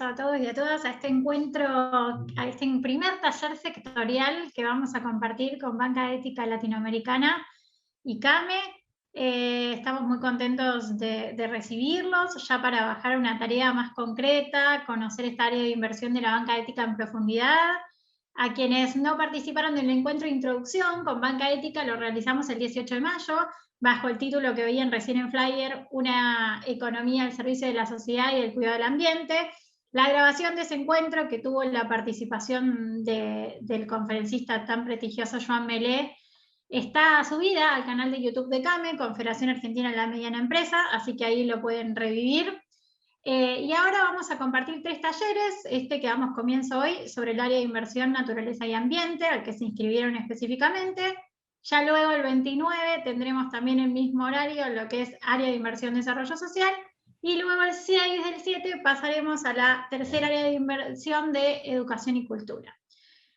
a todos y a todas a este encuentro, a este primer taller sectorial que vamos a compartir con Banca Ética Latinoamericana y CAME. Estamos muy contentos de recibirlos, ya para bajar una tarea más concreta, conocer esta área de inversión de la banca ética en profundidad. A quienes no participaron del encuentro de introducción con Banca Ética, lo realizamos el 18 de mayo, bajo el título que veían recién en Flyer, Una economía al servicio de la sociedad y del cuidado del ambiente. La grabación de ese encuentro, que tuvo la participación del conferencista tan prestigioso Joan Melé, está subida al canal de YouTube de CAME, Confederación Argentina de la Mediana Empresa, así que ahí lo pueden revivir. Y ahora vamos a compartir 3 talleres, que damos comienzo hoy, sobre el área de inversión, naturaleza y ambiente, al que se inscribieron específicamente. Ya luego el 29 tendremos también el mismo horario, lo que es área de inversión desarrollo social, y luego el 6 del 7 pasaremos a la tercera área de inversión de educación y cultura.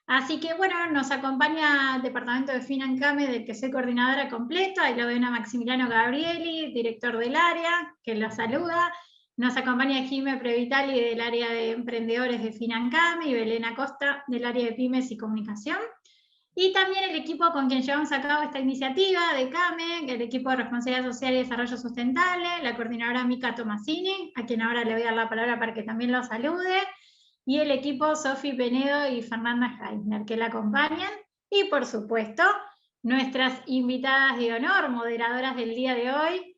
Así que bueno, nos acompaña el Departamento de FINANCAME, del que soy coordinadora completa, y lo ven a Maximiliano Gabrieli, director del área, que lo saluda. Nos acompaña Jimé Previtali del área de emprendedores de FINANCAME y Belén Acosta del área de pymes y comunicación. Y también el equipo con quien llevamos a cabo esta iniciativa de CAME, el equipo de Responsabilidad Social y Desarrollo Sustentable, la coordinadora Mica Tomasini, a quien ahora le voy a dar la palabra para que también lo salude, y el equipo Sofi Penedo y Fernanda Heisner, que la acompañan, y por supuesto, nuestras invitadas de honor, moderadoras del día de hoy,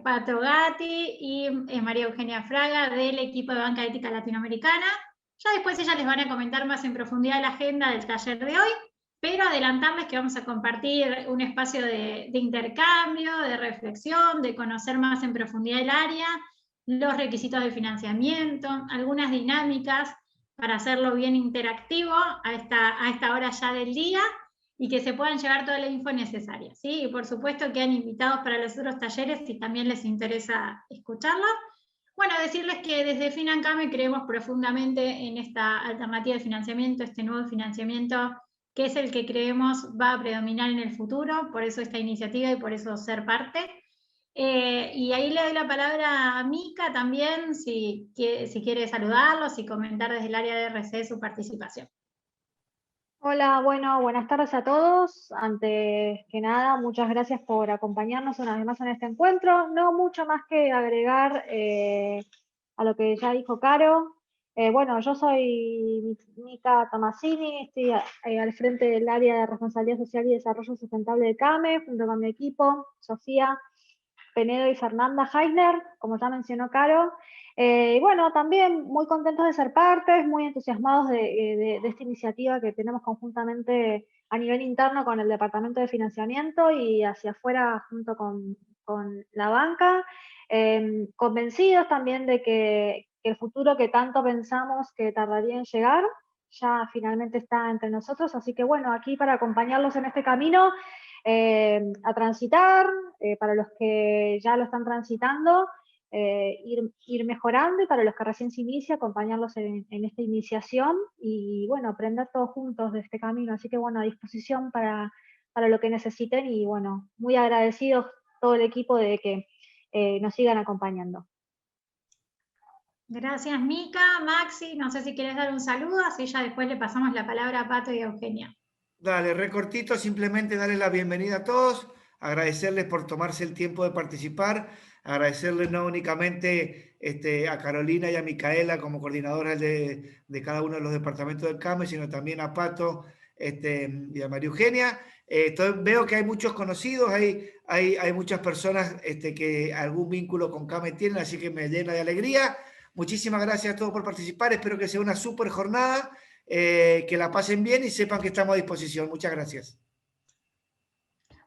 Pato Gatti y María Eugenia Fraga, del equipo de Banca Ética Latinoamericana. Ya después ellas les van a comentar más en profundidad la agenda del taller de hoy, pero adelantarles que vamos a compartir un espacio de intercambio, de reflexión, de conocer más en profundidad el área, los requisitos de financiamiento, algunas dinámicas para hacerlo bien interactivo a esta hora ya del día y que se puedan llevar toda la info necesaria, ¿sí? Y por supuesto quedan invitados para los otros talleres si también les interesa escucharlo. Bueno, decirles que desde FINANCAME creemos profundamente en esta alternativa de financiamiento, este nuevo financiamiento que es el que creemos va a predominar en el futuro, por eso esta iniciativa y por eso ser parte. Y ahí le doy la palabra a Mica también, si quiere saludarlos y comentar desde el área de RCE su participación. Hola, bueno, buenas tardes a todos. Antes que nada, muchas gracias por acompañarnos una vez más en este encuentro. No mucho más que agregar a lo que ya dijo Caro. Bueno, yo soy Mica Tomasini, estoy al frente del área de responsabilidad social y desarrollo sustentable de CAME, junto con mi equipo, Sofía Penedo y Fernanda Heisner, como ya mencionó Caro. Y bueno, también muy contentos de ser partes, muy entusiasmados de esta iniciativa que tenemos conjuntamente a nivel interno con el Departamento de Financiamiento y hacia afuera junto con la banca. Convencidos también de que el futuro que tanto pensamos que tardaría en llegar, ya finalmente está entre nosotros. Así que bueno, aquí para acompañarlos en este camino, a transitar, para los que ya lo están transitando, ir mejorando, y para los que recién se inicia, acompañarlos en esta iniciación y bueno, aprender todos juntos de este camino. Así que bueno, a disposición para lo que necesiten y bueno, muy agradecidos todo el equipo de que nos sigan acompañando. Gracias, Mica. Maxi, no sé si quieres dar un saludo, así ya después le pasamos la palabra a Pato y a Eugenia. Dale, recortito, simplemente darles la bienvenida a todos, agradecerles por tomarse el tiempo de participar, agradecerles no únicamente a Carolina y a Micaela como coordinadoras de cada uno de los departamentos del CAME, sino también a Pato y a María Eugenia. Veo que hay muchos conocidos, hay muchas personas que algún vínculo con CAME tienen, así que me llena de alegría. Muchísimas gracias a todos por participar, espero que sea una súper jornada. Que la pasen bien y sepan que estamos a disposición. Muchas gracias.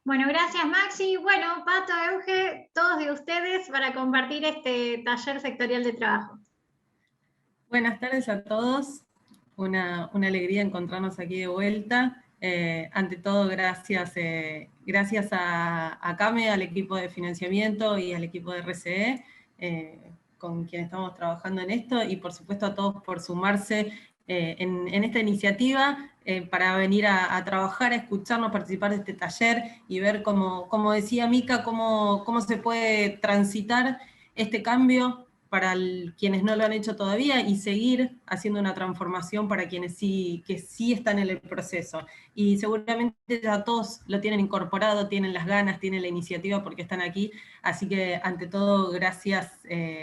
Bueno, gracias Maxi. Bueno, Pato, Euge, todos de ustedes para compartir este taller sectorial de trabajo. Buenas tardes a todos. Una alegría encontrarnos aquí de vuelta. Ante todo, gracias a CAME, al equipo de financiamiento y al equipo de RCE, con quien estamos trabajando en esto, y por supuesto a todos por sumarse en esta iniciativa para venir a trabajar, a escucharnos, participar de este taller y ver, como decía Mica, cómo se puede transitar este cambio quienes no lo han hecho todavía y seguir haciendo una transformación para quienes que sí están en el proceso. Y seguramente ya todos lo tienen incorporado, tienen las ganas, tienen la iniciativa porque están aquí, así que ante todo gracias,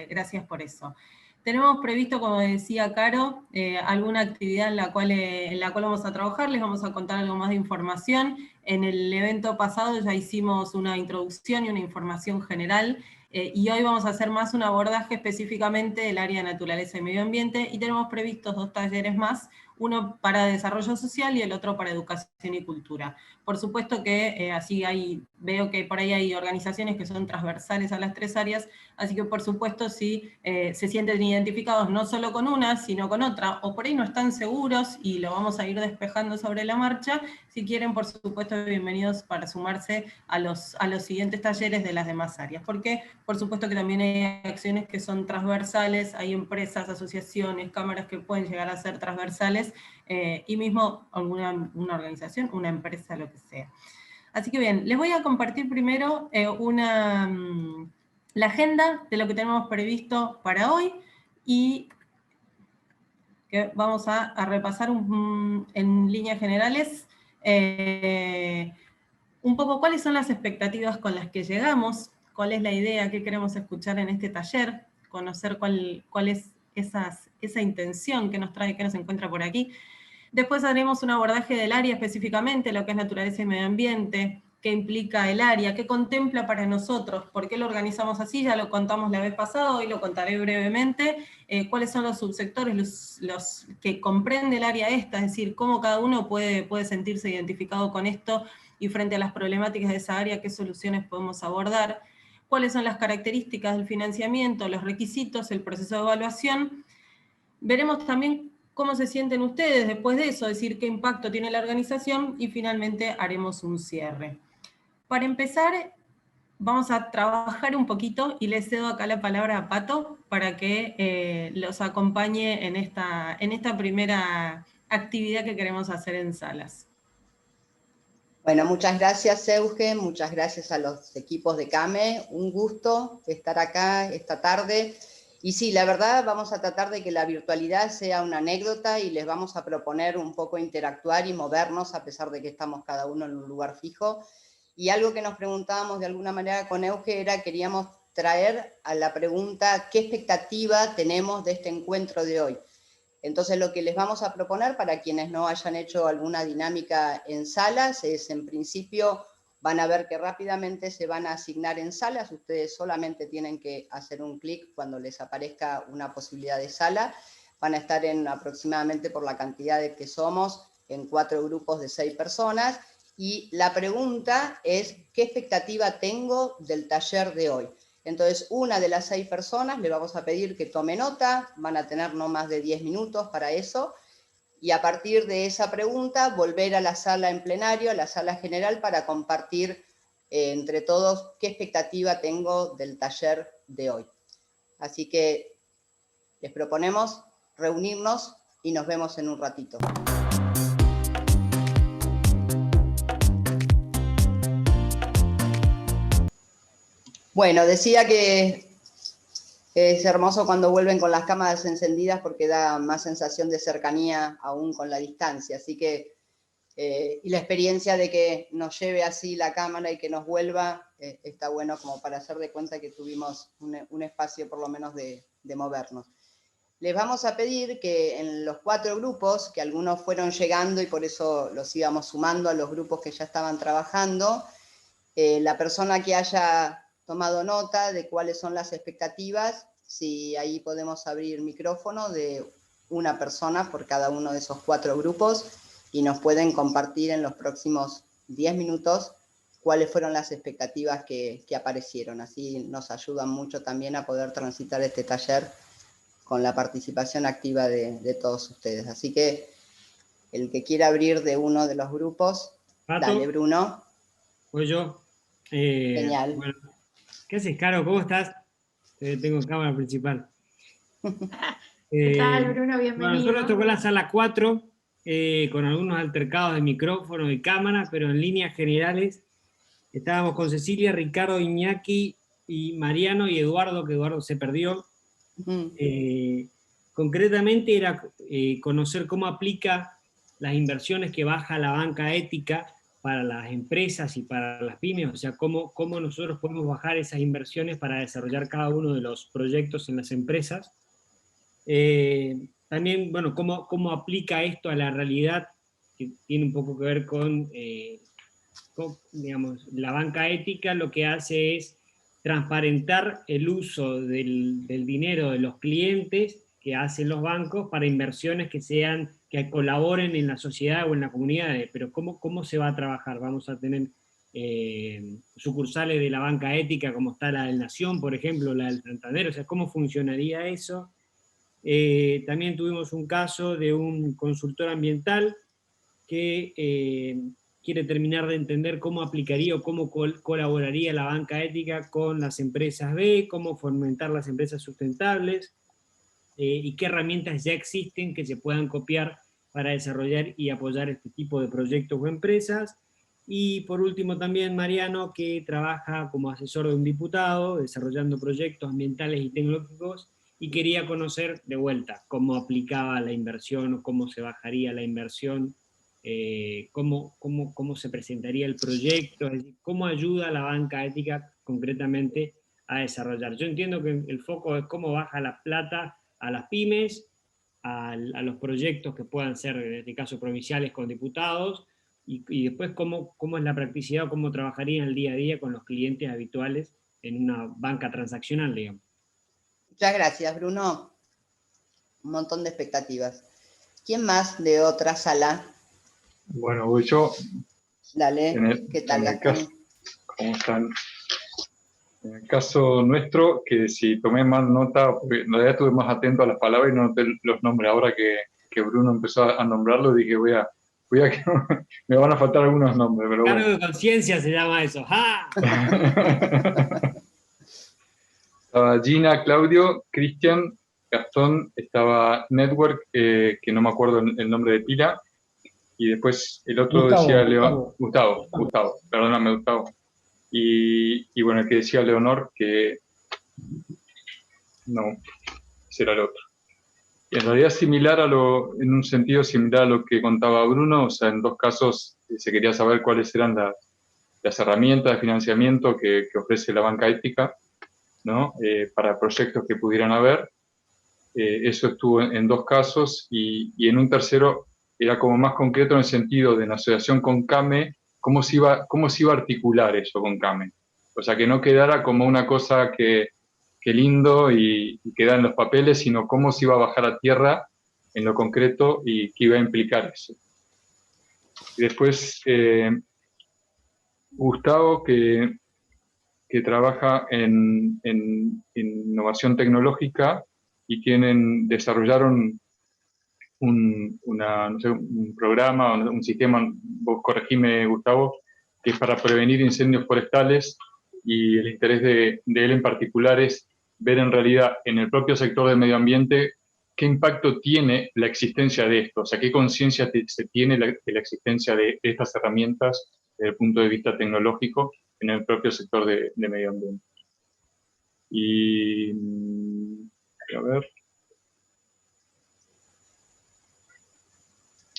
gracias por eso. Tenemos previsto, como decía Caro, alguna actividad en la cual vamos a trabajar, les vamos a contar algo más de información. En el evento pasado ya hicimos una introducción y una información general, y hoy vamos a hacer más un abordaje específicamente del área de naturaleza y medio ambiente, y tenemos previstos 2 talleres más, uno para desarrollo social y el otro para educación y cultura. Por supuesto que veo que por ahí hay organizaciones que son transversales a las 3 áreas, así que por supuesto si se sienten identificados no solo con una, sino con otra, o por ahí no están seguros y lo vamos a ir despejando sobre la marcha, si quieren por supuesto bienvenidos para sumarse a los siguientes talleres de las demás áreas, porque por supuesto que también hay acciones que son transversales, hay empresas, asociaciones, cámaras que pueden llegar a ser transversales, y mismo una organización, una empresa, lo que sea. Así que bien, les voy a compartir primero la agenda de lo que tenemos previsto para hoy, y que vamos a repasar en líneas generales un poco cuáles son las expectativas con las que llegamos, cuál es la idea, qué queremos escuchar en este taller, conocer cuál es esa intención que nos trae, que nos encuentra por aquí. Después haremos un abordaje del área específicamente, lo que es naturaleza y medio ambiente, qué implica el área, qué contempla para nosotros, por qué lo organizamos así, ya lo contamos la vez pasada, hoy lo contaré brevemente, cuáles son los subsectores los que comprende el área esta, es decir, cómo cada uno puede sentirse identificado con esto, y frente a las problemáticas de esa área, qué soluciones podemos abordar, cuáles son las características del financiamiento, los requisitos, el proceso de evaluación. Veremos también cómo se sienten ustedes después de eso, es decir, qué impacto tiene la organización, y finalmente haremos un cierre. Para empezar, vamos a trabajar un poquito, y les cedo acá la palabra a Pato para que los acompañe en esta primera actividad que queremos hacer en Salas. Bueno, muchas gracias, Euge, muchas gracias a los equipos de CAME, un gusto estar acá esta tarde. Y sí, la verdad vamos a tratar de que la virtualidad sea una anécdota, y les vamos a proponer un poco interactuar y movernos a pesar de que estamos cada uno en un lugar fijo. Y algo que nos preguntábamos de alguna manera con Euge era, queríamos traer a la pregunta ¿qué expectativa tenemos de este encuentro de hoy? Entonces lo que les vamos a proponer para quienes no hayan hecho alguna dinámica en Salas es, en principio, van a ver que rápidamente se van a asignar en salas, ustedes solamente tienen que hacer un clic cuando les aparezca una posibilidad de sala, van a estar aproximadamente, por la cantidad de que somos, en 4 grupos de 6 personas, y la pregunta es, ¿qué expectativa tengo del taller de hoy? Entonces, una de las 6 personas le vamos a pedir que tome nota, van a tener no más de 10 minutos para eso, y a partir de esa pregunta volver a la sala en plenario, a la sala general, para compartir entre todos qué expectativa tengo del taller de hoy. Así que les proponemos reunirnos y nos vemos en un ratito. Bueno, decía que es hermoso cuando vuelven con las cámaras encendidas porque da más sensación de cercanía aún con la distancia. Así que, y la experiencia de que nos lleve así la cámara y que nos vuelva, está bueno como para hacer de cuenta que tuvimos un espacio por lo menos de movernos. Les vamos a pedir que en los 4 grupos, que algunos fueron llegando y por eso los íbamos sumando a los grupos que ya estaban trabajando, la persona que haya tomado nota de cuáles son las expectativas, si ahí podemos abrir micrófono de una persona por cada uno de esos 4 grupos, y nos pueden compartir en los próximos 10 minutos cuáles fueron las expectativas que aparecieron. Así nos ayudan mucho también a poder transitar este taller con la participación activa de todos ustedes. Así que el que quiera abrir de uno de los grupos, Pato, dale, Bruno. Voy yo. Genial. Bueno, ¿qué haces, Caro? ¿Cómo estás? Tengo cámara principal. ¿Qué tal, Bruno? Bienvenido. Bueno, nosotros nos tocó la sala 4, con algunos altercados de micrófono y cámara, pero en líneas generales estábamos con Cecilia, Ricardo, Iñaki y Mariano y Eduardo, que Eduardo se perdió. Concretamente era conocer cómo aplica las inversiones que baja la banca ética para las empresas y para las pymes, o sea, cómo nosotros podemos bajar esas inversiones para desarrollar cada uno de los proyectos en las empresas. También, bueno, cómo aplica esto a la realidad, que tiene un poco que ver con, digamos, la banca ética lo que hace es transparentar el uso del dinero de los clientes que hacen los bancos para inversiones que colaboren en la sociedad o en la comunidad, pero ¿cómo se va a trabajar? Vamos a tener sucursales de la banca ética como está la del Nación, por ejemplo, la del Santander, o sea, ¿cómo funcionaría eso? También tuvimos un caso de un consultor ambiental que quiere terminar de entender cómo aplicaría o cómo colaboraría la banca ética con las empresas B, cómo fomentar las empresas sustentables, y qué herramientas ya existen que se puedan copiar para desarrollar y apoyar este tipo de proyectos o empresas. Y por último también Mariano, que trabaja como asesor de un diputado, desarrollando proyectos ambientales y tecnológicos, y quería conocer de vuelta cómo aplicaba la inversión o cómo se bajaría la inversión, cómo se presentaría el proyecto, es decir, cómo ayuda a la banca ética concretamente a desarrollar. Yo entiendo que el foco es cómo baja la plata a las pymes, a los proyectos que puedan ser, en este caso, provinciales con diputados, y después cómo es la practicidad o cómo trabajaría en el día a día con los clientes habituales en una banca transaccional, digamos. Muchas gracias, Bruno. Un montón de expectativas. ¿Quién más de otra sala? Bueno, voy yo. Dale, ¿qué tal, Gastón? ¿Cómo están? En el caso nuestro, que si tomé más nota, porque en realidad estuve más atento a las palabras y no noté los nombres. Ahora que Bruno empezó a nombrarlo, dije, voy a que me van a faltar algunos nombres, pero bueno. Cargo de conciencia se llama eso. ¡Ja! Estaba Gina, Claudio, Cristian, Gastón, estaba Network, que no me acuerdo el nombre de pila, y después el otro decía Gustavo, perdóname, Gustavo. Y bueno, el que decía Leonor, que no, ese era el otro. Y en realidad en un sentido similar a lo que contaba Bruno, o sea, en dos casos se quería saber cuáles eran las herramientas de financiamiento que ofrece la banca ética, ¿no? Para proyectos que pudieran haber. Eso estuvo en dos casos, y en un tercero era como más concreto en el sentido de en asociación con CAME, cómo se iba a articular eso con CAME. O sea, que no quedara como una cosa que lindo y queda en los papeles, sino cómo se iba a bajar a tierra en lo concreto y qué iba a implicar eso. Y después, Gustavo, que trabaja en innovación tecnológica y desarrollaron un programa, un sistema, vos corregime, Gustavo, que es para prevenir incendios forestales, y el interés de él en particular es ver en realidad en el propio sector del medio ambiente qué impacto tiene la existencia de esto, o sea, qué conciencia se tiene de la existencia de estas herramientas desde el punto de vista tecnológico en el propio sector de medio ambiente. Y, a ver.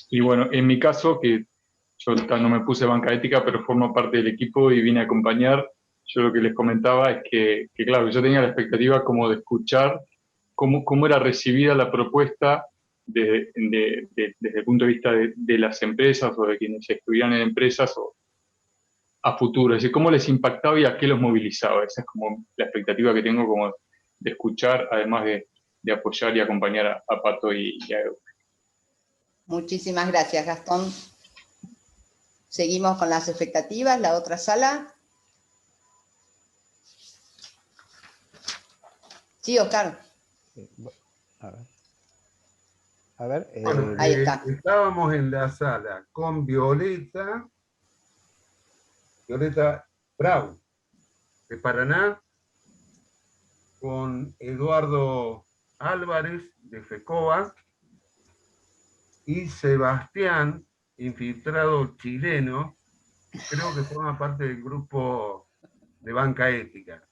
Y bueno, en mi caso, que yo no me puse banca ética, pero formo parte del equipo y vine a acompañar, yo lo que les comentaba es que claro, yo tenía la expectativa como de escuchar cómo era recibida la propuesta desde el punto de vista de las empresas o de quienes estuvieran en empresas o a futuro, es decir, cómo les impactaba y a qué los movilizaba. Esa es como la expectativa que tengo, como de escuchar, además de apoyar y acompañar a Pato y a Edu. Muchísimas gracias, Gastón. Seguimos con las expectativas, la otra sala. Sí, Oscar. A ver. Bueno, ahí está. Estábamos en la sala con Violeta Brau, de Paraná, con Eduardo Álvarez, de FECOA, y Sebastián, infiltrado chileno, que creo que forma parte del grupo de banca ética,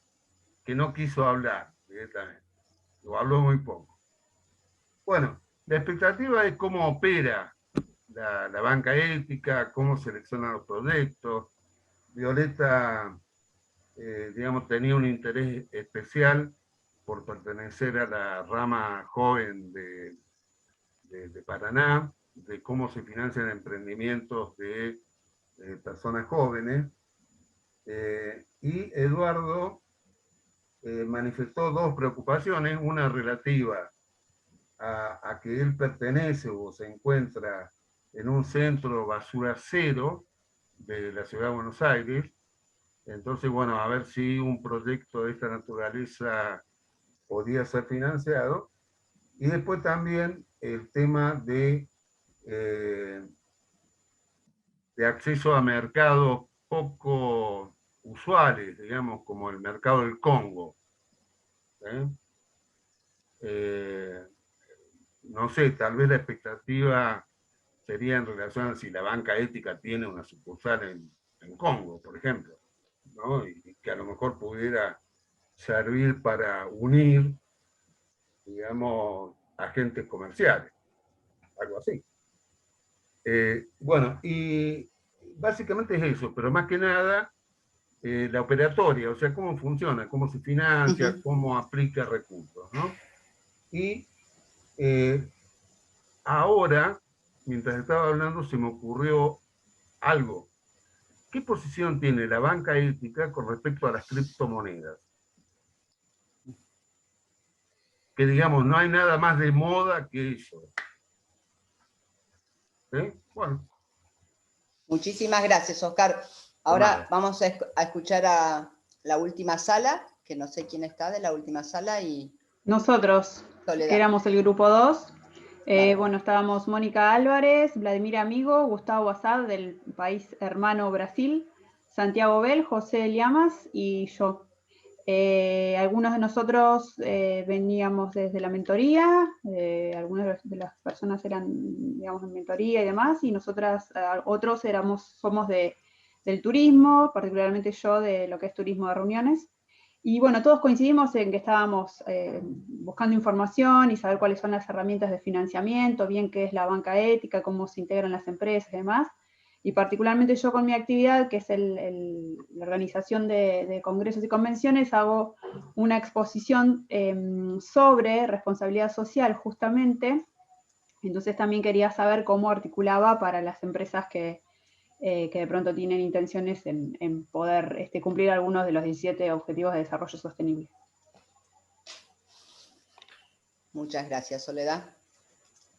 que no quiso hablar directamente. lo habló muy poco. Bueno, la expectativa es cómo opera la banca ética, cómo selecciona los proyectos. Violeta, digamos, tenía un interés especial por pertenecer a la rama joven de Paraná, de cómo se financian emprendimientos de personas jóvenes. Y Eduardo manifestó dos preocupaciones, una relativa a que él pertenece o se encuentra en un centro basura cero de la ciudad de Buenos Aires. Entonces, bueno, a ver si un proyecto de esta naturaleza podía ser financiado. Y después también el tema de acceso a mercados poco usuales, digamos, como el mercado del Congo. No sé, tal vez la expectativa sería en relación a si la banca ética tiene una sucursal en Congo, por ejemplo, ¿no? Y que a lo mejor pudiera servir para unir, digamos, agentes comerciales, algo así. Bueno, y básicamente es eso, pero más que nada la operatoria, o sea, cómo funciona, cómo se financia, cómo aplica recursos, ¿no? Y ahora, mientras estaba hablando, se me ocurrió algo. ¿Qué posición tiene la banca ética con respecto a las criptomonedas? Que digamos, no hay nada más de moda que eso. Bueno. Muchísimas gracias, Oscar. Ahora vamos a escuchar a la última sala, que no sé quién está de la última sala. Y nosotros, Soledad, que éramos el grupo 2. Bueno, estábamos Mónica Álvarez, Vladimir Amigo, Gustavo Assad del país hermano Brasil, Santiago Bell, José Llamas y yo. Algunos de nosotros veníamos desde la mentoría, algunas de las personas eran, digamos, en mentoría y demás, y nosotras, otros somos del turismo, particularmente yo de lo que es turismo de reuniones. Y bueno, todos coincidimos en que estábamos buscando información y saber cuáles son las herramientas de financiamiento, bien qué es la banca ética, cómo se integran las empresas y demás. Y particularmente yo con mi actividad, que es la organización de congresos y convenciones, hago una exposición sobre responsabilidad social justamente. Entonces también quería saber cómo articulaba para las empresas que de pronto tienen intenciones en poder cumplir algunos de los 17 Objetivos de Desarrollo Sostenible. Muchas gracias, Soledad.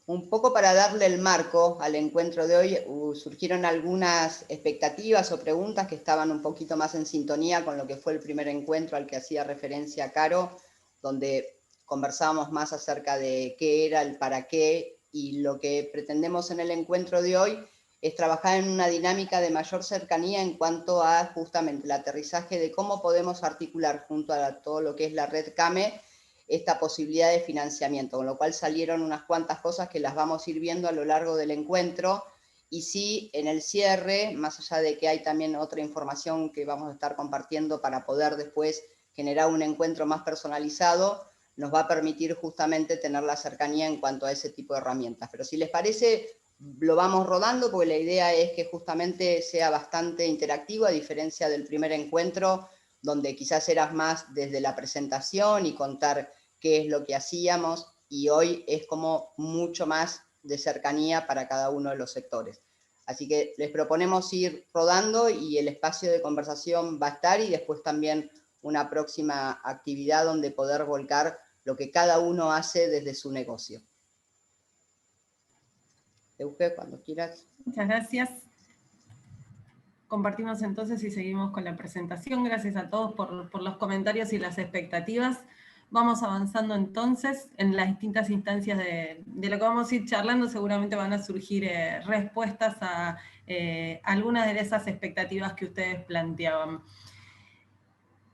Un poco para darle el marco al encuentro de hoy, surgieron algunas expectativas o preguntas que estaban un poquito más en sintonía con lo que fue el primer encuentro al que hacía referencia Caro, donde conversábamos más acerca de qué era, el para qué, y lo que pretendemos en el encuentro de hoy es trabajar en una dinámica de mayor cercanía en cuanto a justamente el aterrizaje de cómo podemos articular junto a todo lo que es la red CAME esta posibilidad de financiamiento, con lo cual salieron unas cuantas cosas que las vamos a ir viendo a lo largo del encuentro. Y sí, en el cierre, más allá de que hay también otra información que vamos a estar compartiendo para poder después generar un encuentro más personalizado, nos va a permitir justamente tener la cercanía en cuanto a ese tipo de herramientas. Pero si les parece, lo vamos rodando, porque la idea es que justamente sea bastante interactivo, a diferencia del primer encuentro, donde quizás eras más desde la presentación y contar qué es lo que hacíamos, y hoy es como mucho más de cercanía para cada uno de los sectores. Así que les proponemos ir rodando y el espacio de conversación va a estar, y después también una próxima actividad donde poder volcar lo que cada uno hace desde su negocio. Euge, cuando quieras. Muchas gracias. Compartimos entonces y seguimos con la presentación. Gracias a todos por los comentarios y las expectativas. Vamos avanzando entonces en las distintas instancias de lo que vamos a ir charlando. Seguramente van a surgir respuestas a algunas de esas expectativas que ustedes planteaban.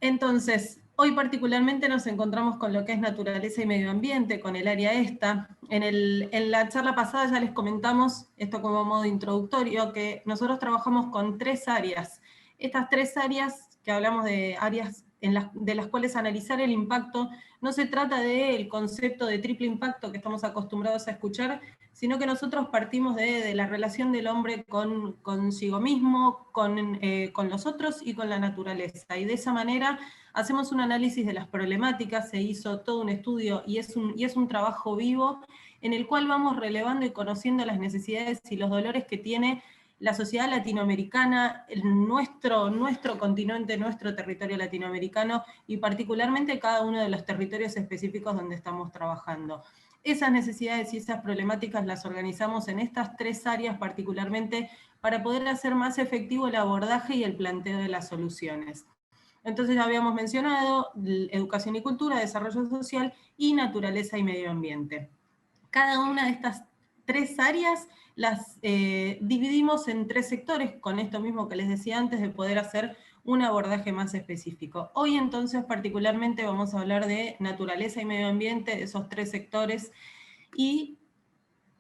Entonces, hoy particularmente nos encontramos con lo que es naturaleza y medio ambiente, con el área esta. En la charla pasada ya les comentamos, esto como modo introductorio, que nosotros trabajamos con 3 áreas. Estas 3 áreas, que hablamos de áreas de las cuales analizar el impacto. No se trata del concepto de triple impacto que estamos acostumbrados a escuchar, sino que nosotros partimos de la relación del hombre consigo mismo, con los otros y con la naturaleza. Y de esa manera hacemos un análisis de las problemáticas, se hizo todo un estudio y es un trabajo vivo en el cual vamos relevando y conociendo las necesidades y los dolores que tiene la sociedad latinoamericana, nuestro continente, nuestro territorio latinoamericano, y particularmente cada uno de los territorios específicos donde estamos trabajando. Esas necesidades y esas problemáticas las organizamos en estas 3 áreas particularmente para poder hacer más efectivo el abordaje y el planteo de las soluciones. Entonces ya habíamos mencionado educación y cultura, desarrollo social y naturaleza y medio ambiente. Cada una de estas 3 áreas las dividimos en 3 sectores, con esto mismo que les decía antes, de poder hacer un abordaje más específico. Hoy entonces particularmente vamos a hablar de naturaleza y medio ambiente, de esos 3 sectores, y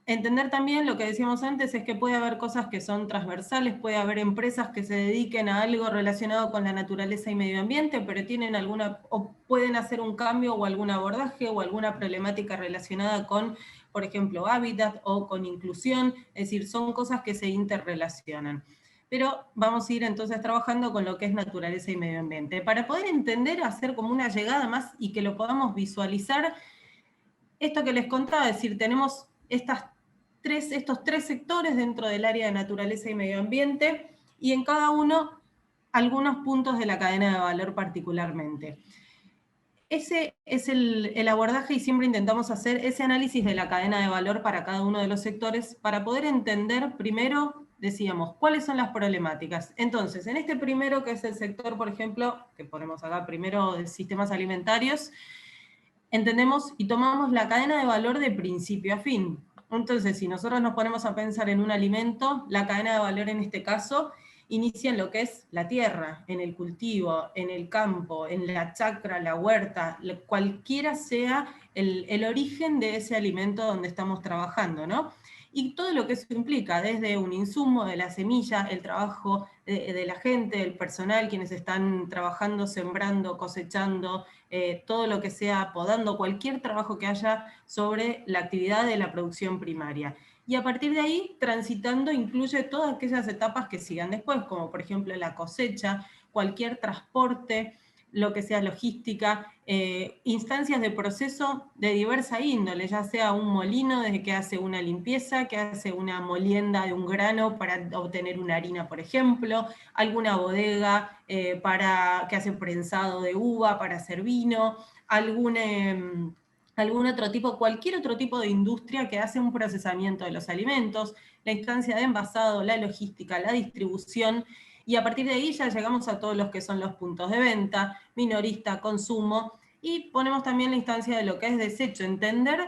entender también lo que decíamos antes, es que puede haber cosas que son transversales, puede haber empresas que se dediquen a algo relacionado con la naturaleza y medio ambiente, pero tienen o pueden hacer un cambio o algún abordaje o alguna problemática relacionada con, por ejemplo, hábitat o con inclusión, es decir, son cosas que se interrelacionan. Pero vamos a ir entonces trabajando con lo que es naturaleza y medio ambiente. Para poder entender, hacer como una llegada más y que lo podamos visualizar, esto que les contaba, es decir, tenemos estos 3 sectores dentro del área de naturaleza y medio ambiente, y en cada uno algunos puntos de la cadena de valor particularmente. Ese es el abordaje, y siempre intentamos hacer ese análisis de la cadena de valor para cada uno de los sectores, para poder entender primero, decíamos, cuáles son las problemáticas. Entonces, en este primero, que es el sector, por ejemplo, que ponemos acá primero de sistemas alimentarios, entendemos y tomamos la cadena de valor de principio a fin. Entonces, si nosotros nos ponemos a pensar en un alimento, la cadena de valor en este caso inicia en lo que es la tierra, en el cultivo, en el campo, en la chacra, la huerta, cualquiera sea el origen de ese alimento donde estamos trabajando, ¿no? Y todo lo que eso implica, desde un insumo, de la semilla, el trabajo de la gente, el personal, quienes están trabajando, sembrando, cosechando, todo lo que sea, podando, cualquier trabajo que haya sobre la actividad de la producción primaria. Y a partir de ahí, transitando, incluye todas aquellas etapas que sigan después, como por ejemplo la cosecha, cualquier transporte, lo que sea logística, instancias de proceso de diversa índole, ya sea un molino desde que hace una limpieza, que hace una molienda de un grano para obtener una harina, por ejemplo, alguna bodega que hace prensado de uva para hacer vino, algún otro tipo, cualquier otro tipo de industria que hace un procesamiento de los alimentos, la instancia de envasado, la logística, la distribución, y a partir de ahí ya llegamos a todos los que son los puntos de venta, minorista, consumo, y ponemos también la instancia de lo que es desecho, entender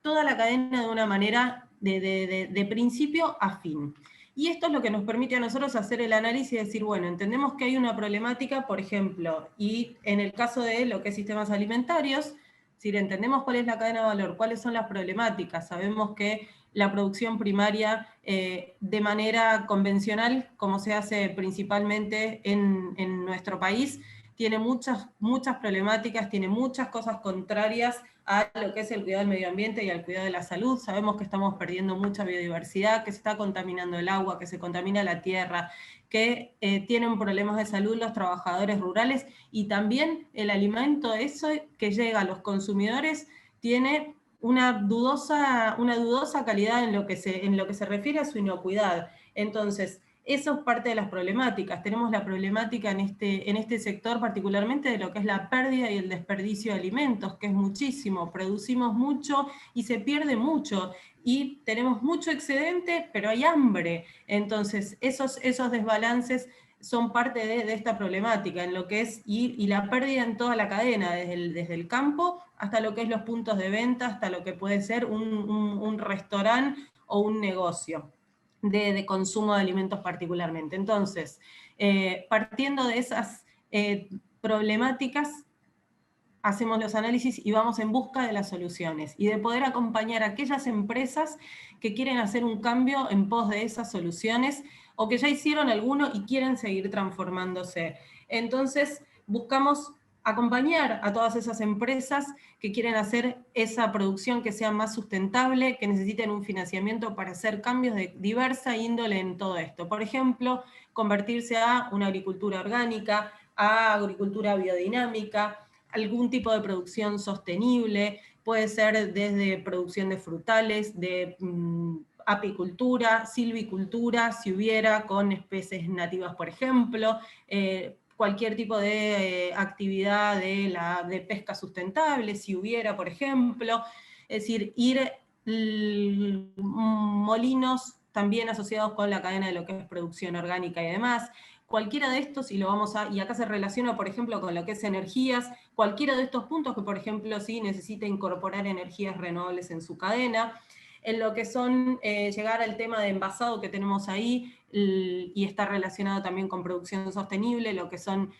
toda la cadena de una manera de principio a fin. Y esto es lo que nos permite a nosotros hacer el análisis y decir, bueno, entendemos que hay una problemática, por ejemplo, y en el caso de lo que es sistemas alimentarios, si entendemos cuál es la cadena de valor, cuáles son las problemáticas, sabemos que la producción primaria de manera convencional, como se hace principalmente en nuestro país, tiene muchas problemáticas, tiene muchas cosas contrarias a lo que es el cuidado del medio ambiente y al cuidado de la salud. Sabemos que estamos perdiendo mucha biodiversidad, que se está contaminando el agua, que se contamina la tierra, que tienen problemas de salud los trabajadores rurales, y también el alimento, eso que llega a los consumidores, tiene una dudosa calidad en lo que se refiere a su inocuidad. Entonces, eso es parte de las problemáticas. Tenemos la problemática en este sector particularmente de lo que es la pérdida y el desperdicio de alimentos, que es muchísimo. Producimos mucho y se pierde mucho, y tenemos mucho excedente, pero hay hambre. Entonces, esos desbalances son parte de esta problemática, en lo que es, y la pérdida en toda la cadena, desde el campo hasta lo que es los puntos de venta, hasta lo que puede ser un restaurante o un negocio de consumo de alimentos particularmente. Entonces, partiendo de esas problemáticas, hacemos los análisis y vamos en busca de las soluciones, y de poder acompañar a aquellas empresas que quieren hacer un cambio en pos de esas soluciones, o que ya hicieron alguno y quieren seguir transformándose. Entonces, buscamos acompañar a todas esas empresas que quieren hacer esa producción que sea más sustentable, que necesiten un financiamiento para hacer cambios de diversa índole en todo esto. Por ejemplo, convertirse a una agricultura orgánica, a agricultura biodinámica, algún tipo de producción sostenible, puede ser desde producción de frutales, de apicultura, silvicultura, si hubiera, con especies nativas, por ejemplo, cualquier tipo de actividad de pesca sustentable, si hubiera, por ejemplo, es decir, molinos también asociados con la cadena de lo que es producción orgánica y demás. Cualquiera de estos, y acá se relaciona, por ejemplo, con lo que es energías, cualquiera de estos puntos que, por ejemplo, sí necesita incorporar energías renovables en su cadena, en lo que son llegar al tema de envasado que tenemos ahí, y está relacionado también con producción sostenible, lo que son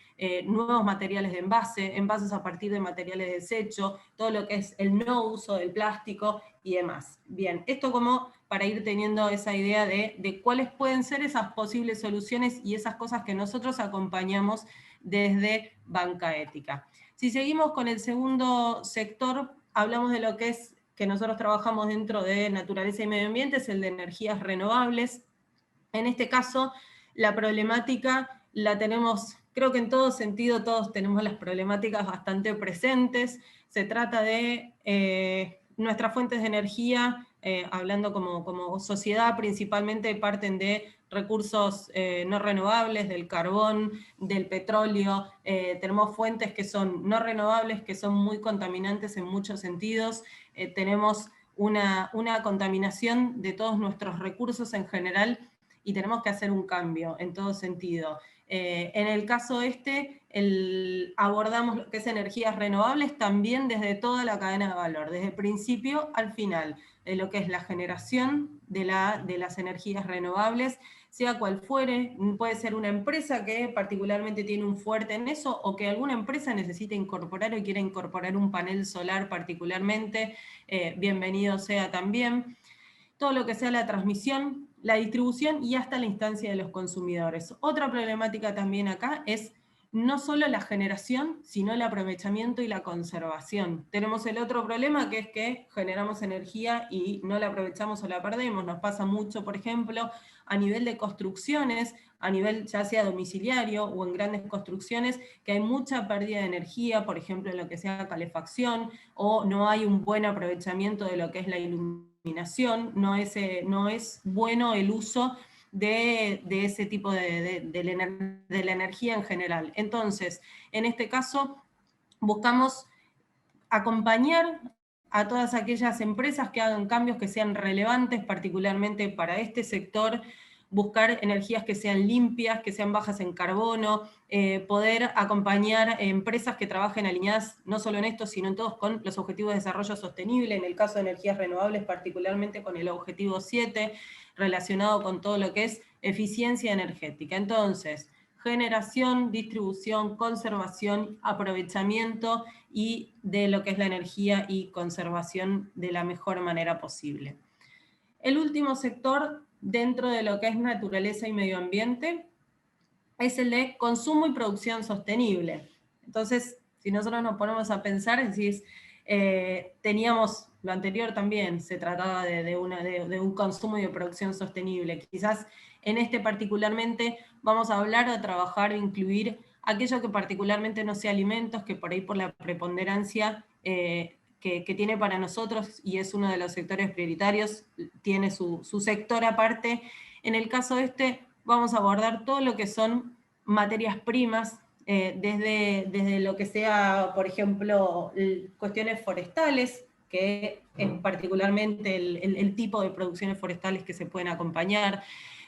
nuevos materiales de envases a partir de materiales de desecho, todo lo que es el no uso del plástico y demás. Bien, esto como para ir teniendo esa idea de cuáles pueden ser esas posibles soluciones y esas cosas que nosotros acompañamos desde Banca Ética. Si seguimos con el segundo sector, hablamos de lo que es que nosotros trabajamos dentro de naturaleza y medio ambiente, es el de energías renovables. En este caso, la problemática la tenemos, creo que en todo sentido todos tenemos las problemáticas bastante presentes. Se trata de nuestras fuentes de energía, hablando como sociedad, principalmente parten de recursos no renovables, del carbón, del petróleo. Tenemos fuentes que son no renovables, que son muy contaminantes en muchos sentidos. Tenemos una contaminación de todos nuestros recursos en general, y tenemos que hacer un cambio en todo sentido. En el caso abordamos lo que es energías renovables también desde toda la cadena de valor, desde el principio al final, de lo que es la generación de las energías renovables, sea cual fuere. Puede ser una empresa que particularmente tiene un fuerte en eso, o que alguna empresa necesite incorporar o quiera incorporar un panel solar particularmente, bienvenido sea también. Todo lo que sea la transmisión, la distribución y hasta la instancia de los consumidores. Otra problemática también acá es no solo la generación, sino el aprovechamiento y la conservación. Tenemos el otro problema, que es que generamos energía y no la aprovechamos o la perdemos. Nos pasa mucho, por ejemplo, a nivel de construcciones, a nivel ya sea domiciliario o en grandes construcciones, que hay mucha pérdida de energía, por ejemplo, en lo que sea calefacción, o no hay un buen aprovechamiento de lo que es la iluminación, no es bueno el uso de ese tipo de la energía en general. Entonces, en este caso, buscamos acompañar a todas aquellas empresas que hagan cambios que sean relevantes, particularmente para este sector, buscar energías que sean limpias, que sean bajas en carbono, poder acompañar empresas que trabajen alineadas no solo en esto, sino en todos con los objetivos de desarrollo sostenible, en el caso de energías renovables, particularmente con el objetivo 7, relacionado con todo lo que es eficiencia energética. Entonces, generación, distribución, conservación, aprovechamiento y de lo que es la energía y conservación de la mejor manera posible. El último sector dentro de lo que es naturaleza y medio ambiente es el de consumo y producción sostenible. Entonces, si nosotros nos ponemos a pensar, decís, teníamos lo anterior también, se trataba de un consumo y de producción sostenible. Quizás en este particularmente vamos a hablar o trabajar o incluir aquello que particularmente no sea alimentos, que por ahí por la preponderancia que tiene para nosotros, y es uno de los sectores prioritarios, tiene su sector aparte. En el caso vamos a abordar todo lo que son materias primas, desde lo que sea, por ejemplo, cuestiones forestales, que es particularmente el tipo de producciones forestales que se pueden acompañar,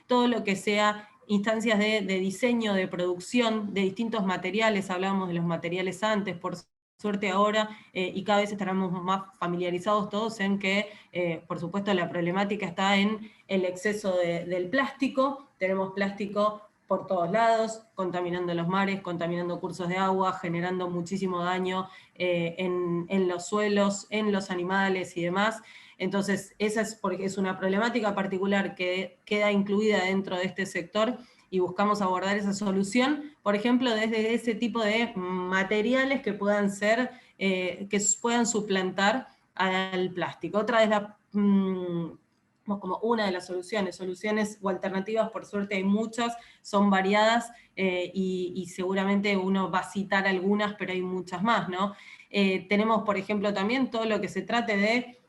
todo lo que sea instancias de diseño, de producción de distintos materiales. Hablábamos de los materiales antes, por suerte ahora, y cada vez estaremos más familiarizados todos en que, por supuesto, la problemática está en el exceso del plástico. Tenemos plástico por todos lados, contaminando los mares, contaminando cursos de agua, generando muchísimo daño en los suelos, en los animales y demás. Entonces, esa es porque es una problemática particular que queda incluida dentro de este sector y buscamos abordar esa solución, por ejemplo, desde ese tipo de materiales que puedan ser, que puedan suplantar al plástico. Otra es como una de las soluciones o alternativas, por suerte hay muchas, son variadas, y seguramente uno va a citar algunas, pero hay muchas más, ¿no? Tenemos, por ejemplo, también todo lo que se trate de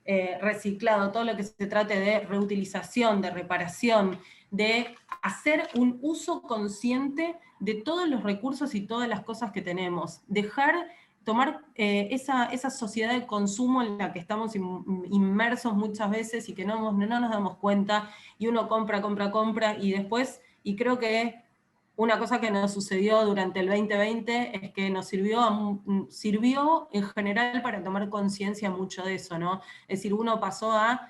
reciclado, todo lo que se trate de reutilización, de reparación, de hacer un uso consciente de todos los recursos y todas las cosas que tenemos, tomar esa sociedad de consumo en la que estamos inmersos muchas veces y que no nos damos cuenta, y uno compra, y después, y creo que una cosa que nos sucedió durante el 2020 es que nos sirvió en general para tomar conciencia mucho de eso, ¿no? Es decir, uno pasó a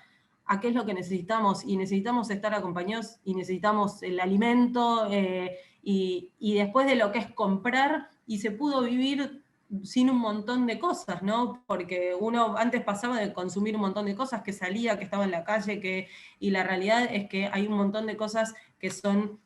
qué es lo que necesitamos, y necesitamos estar acompañados, y necesitamos el alimento, y después de lo que es comprar, y se pudo vivir sin un montón de cosas, ¿no? Porque uno antes pasaba de consumir un montón de cosas, que salía, que estaba en la calle, y la realidad es que hay un montón de cosas que son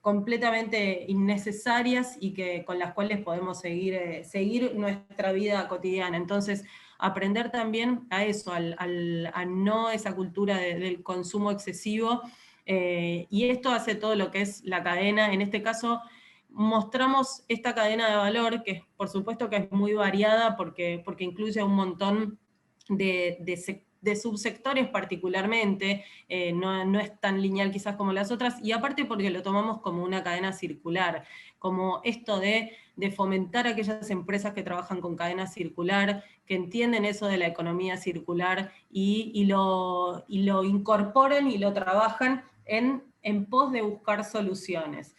completamente innecesarias y con las cuales podemos seguir nuestra vida cotidiana. Entonces, aprender también a eso, a no esa cultura del consumo excesivo, y esto hace todo lo que es la cadena. En este caso, mostramos esta cadena de valor, que por supuesto que es muy variada, porque incluye un montón de subsectores particularmente, no es tan lineal quizás como las otras, y aparte porque lo tomamos como una cadena circular, como esto de fomentar a aquellas empresas que trabajan con cadena circular, que entienden eso de la economía circular, y lo incorporan y lo trabajan en pos de buscar soluciones.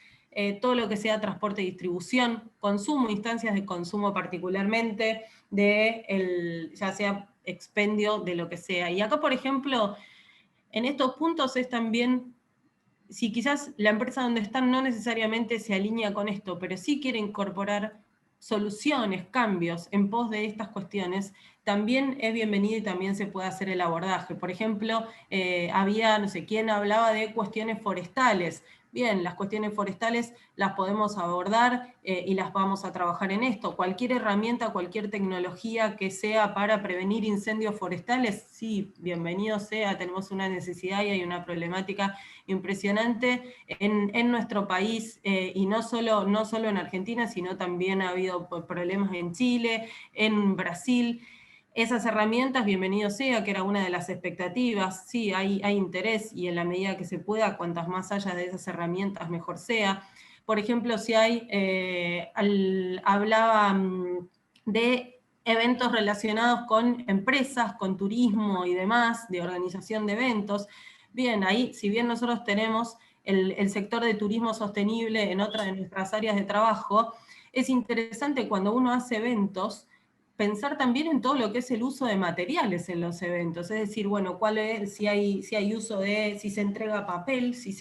Todo lo que sea transporte y distribución, consumo, instancias de consumo particularmente, ya sea expendio de lo que sea. Y acá, por ejemplo, en estos puntos es también, si quizás la empresa donde están no necesariamente se alinea con esto, pero sí quiere incorporar soluciones, cambios en pos de estas cuestiones, también es bienvenido y también se puede hacer el abordaje. Por ejemplo, había, no sé quién hablaba de cuestiones forestales. Bien, las cuestiones forestales las podemos abordar, y las vamos a trabajar en esto. Cualquier herramienta, cualquier tecnología que sea para prevenir incendios forestales, sí, bienvenido sea. Tenemos una necesidad y hay una problemática impresionante en nuestro país, y no solo en Argentina, sino también ha habido problemas en Chile, en Brasil. Esas herramientas, bienvenido sea, que era una de las expectativas. Sí, hay interés, y en la medida que se pueda, cuantas más haya de esas herramientas, mejor sea. Por ejemplo, si hay, hablaba de eventos relacionados con empresas, con turismo y demás, de organización de eventos. Bien, ahí, si bien nosotros tenemos el sector de turismo sostenible en otra de nuestras áreas de trabajo, es interesante cuando uno hace eventos, pensar también en todo lo que es el uso de materiales en los eventos, es decir, bueno, si hay uso si se entrega papel, si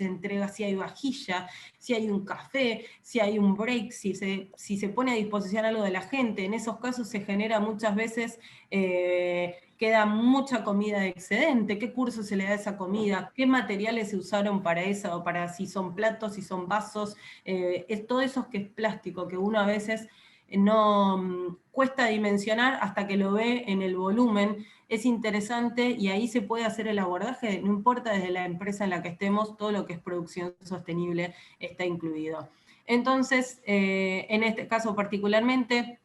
hay vajilla, si hay un café, si hay un break, si se pone a disposición algo de la gente. En esos casos se genera muchas veces, queda mucha comida de excedente. ¿Qué curso se le da a esa comida? ¿Qué materiales se usaron para eso? Para si son platos, si son vasos, todo eso que es plástico, que uno a veces no cuesta dimensionar hasta que lo ve en el volumen. Es interesante, y ahí se puede hacer el abordaje, no importa desde la empresa en la que estemos, todo lo que es producción sostenible está incluido. Entonces, en este caso particularmente,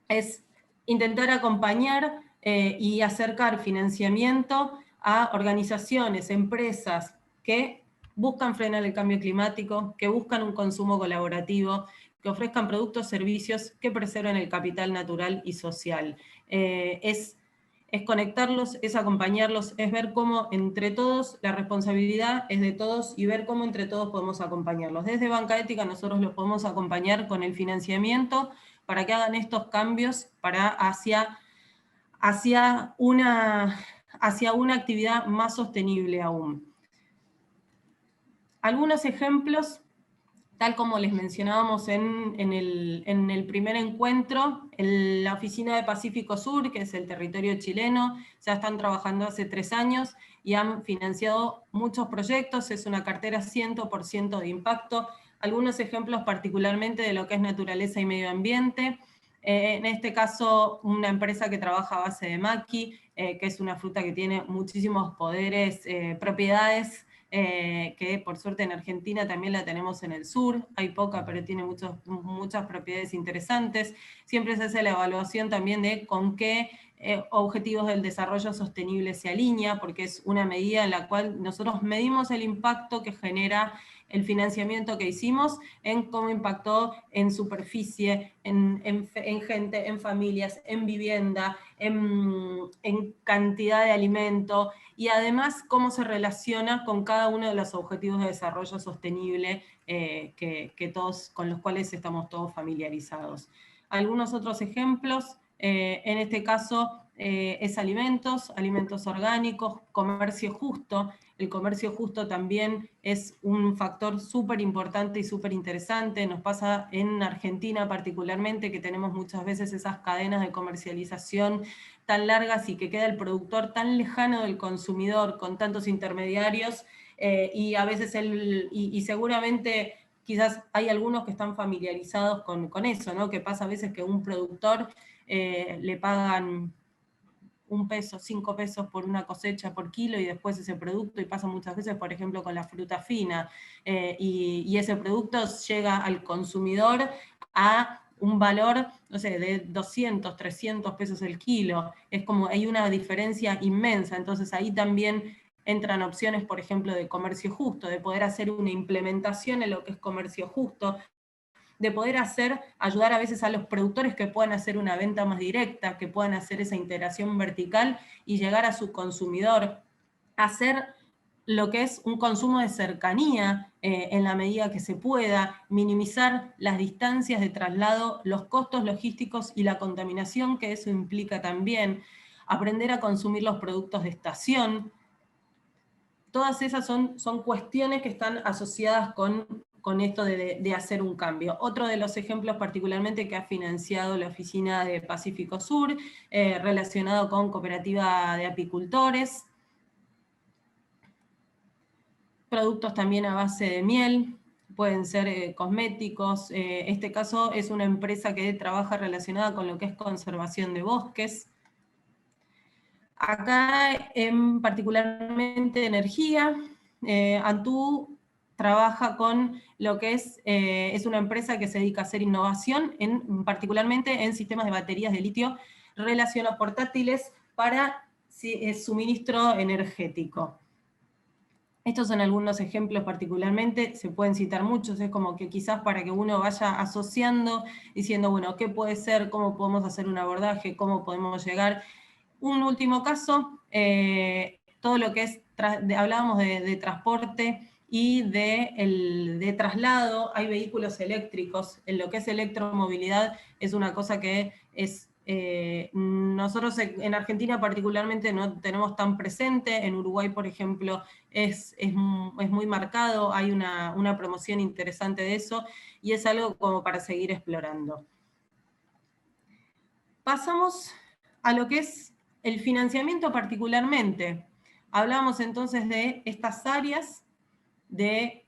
es intentar acompañar y acercar financiamiento a organizaciones, empresas que buscan frenar el cambio climático, que buscan un consumo colaborativo, que ofrezcan productos, servicios que preserven el capital natural y social. Es conectarlos, es acompañarlos, es ver cómo entre todos, la responsabilidad es de todos, y ver cómo entre todos podemos acompañarlos. Desde Banca Ética nosotros los podemos acompañar con el financiamiento para que hagan estos cambios hacia una actividad más sostenible aún. Algunos ejemplos, tal como les mencionábamos en el primer encuentro, en la oficina de Pacífico Sur, que es el territorio chileno, ya están trabajando hace 3 años y han financiado muchos proyectos. Es una cartera 100% de impacto. algunos ejemplos particularmente de lo que es naturaleza y medio ambiente. En este caso, una empresa que trabaja a base de maqui, que es una fruta que tiene muchísimos poderes, propiedades, que por suerte en Argentina también la tenemos en el sur, hay poca, pero tiene muchas propiedades interesantes. Siempre se hace la evaluación también de con qué objetivos del desarrollo sostenible se alinea, porque es una medida en la cual nosotros medimos el impacto que genera el financiamiento que hicimos en cómo impactó en superficie, en gente, en familias, en vivienda, en cantidad de alimento, y además cómo se relaciona con cada uno de los objetivos de desarrollo sostenible con los cuales estamos todos familiarizados. Algunos otros ejemplos, en este caso es alimentos orgánicos, comercio justo. El comercio justo también es un factor súper importante y súper interesante. Nos pasa en Argentina particularmente, que tenemos muchas veces esas cadenas de comercialización tan largas y que queda el productor tan lejano del consumidor, con tantos intermediarios, y a veces seguramente quizás hay algunos que están familiarizados con eso, ¿no? Que pasa a veces que un productor le pagan 1 peso, 5 pesos por una cosecha por kilo, y después ese producto, y pasa muchas veces, por ejemplo, con la fruta fina, y ese producto llega al consumidor a un valor, no sé, de 200, 300 pesos el kilo. Es como, hay una diferencia inmensa. Entonces ahí también entran opciones, por ejemplo, de comercio justo, de poder hacer una implementación en lo que es comercio justo, de poder ayudar a veces a los productores que puedan hacer una venta más directa, que puedan hacer esa integración vertical y llegar a su consumidor, hacer lo que es un consumo de cercanía en la medida que se pueda, minimizar las distancias de traslado, los costos logísticos y la contaminación que eso implica también, aprender a consumir los productos de estación. Todas esas son cuestiones que están asociadas con esto de hacer un cambio. Otro de los ejemplos particularmente que ha financiado la Oficina de Pacífico Sur, relacionado con cooperativa de apicultores, productos también a base de miel, pueden ser cosméticos. Este caso es una empresa que trabaja relacionada con lo que es conservación de bosques. Acá, particularmente energía, Antú trabaja con lo que es una empresa que se dedica a hacer innovación, particularmente en sistemas de baterías de litio relacionados portátiles para suministro energético. Estos son algunos ejemplos particularmente, se pueden citar muchos, es como que quizás para que uno vaya asociando, diciendo, bueno, ¿qué puede ser? ¿Cómo podemos hacer un abordaje? ¿Cómo podemos llegar? Un último caso, todo lo que es, hablábamos de transporte y de traslado, hay vehículos eléctricos, en lo que es electromovilidad es una cosa que es, nosotros en Argentina particularmente no tenemos tan presente, en Uruguay por ejemplo es muy marcado, hay una promoción interesante de eso, y es algo como para seguir explorando. Pasamos a lo que es el financiamiento particularmente. Hablamos entonces de estas áreas, de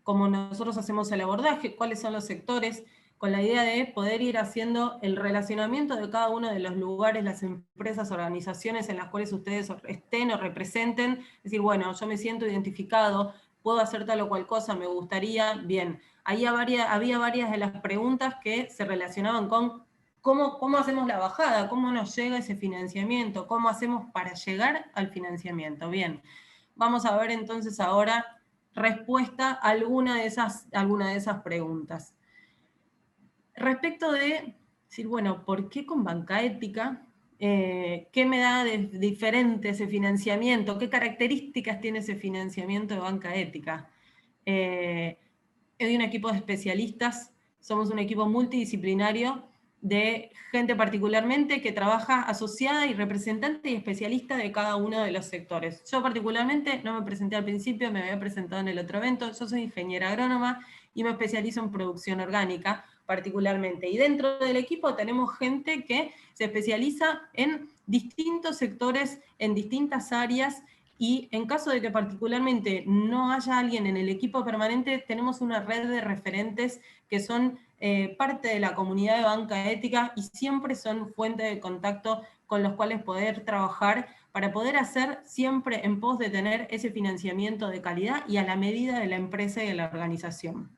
cómo nosotros hacemos el abordaje, cuáles son los sectores, con la idea de poder ir haciendo el relacionamiento de cada uno de los lugares, las empresas, organizaciones en las cuales ustedes estén o representen, decir, bueno, yo me siento identificado, puedo hacer tal o cual cosa, me gustaría, bien. Ahí había varias de las preguntas que se relacionaban con ¿cómo hacemos la bajada? ¿Cómo nos llega ese financiamiento? ¿Cómo hacemos para llegar al financiamiento? Bien, vamos a ver entonces ahora respuesta a alguna de esas preguntas. Respecto de decir, bueno, ¿por qué con banca ética? ¿Qué me da de diferente ese financiamiento? ¿Qué características tiene ese financiamiento de banca ética? Es de un equipo de especialistas, somos un equipo multidisciplinario de gente particularmente que trabaja asociada y representante y especialista de cada uno de los sectores. Yo particularmente, no me presenté al principio, me había presentado en el otro evento, yo soy ingeniera agrónoma y me especializo en producción orgánica particularmente. Y dentro del equipo tenemos gente que se especializa en distintos sectores, en distintas áreas, y en caso de que particularmente no haya alguien en el equipo permanente, tenemos una red de referentes que son parte de la comunidad de banca ética y siempre son fuente de contacto con los cuales poder trabajar para poder hacer siempre en pos de tener ese financiamiento de calidad y a la medida de la empresa y de la organización.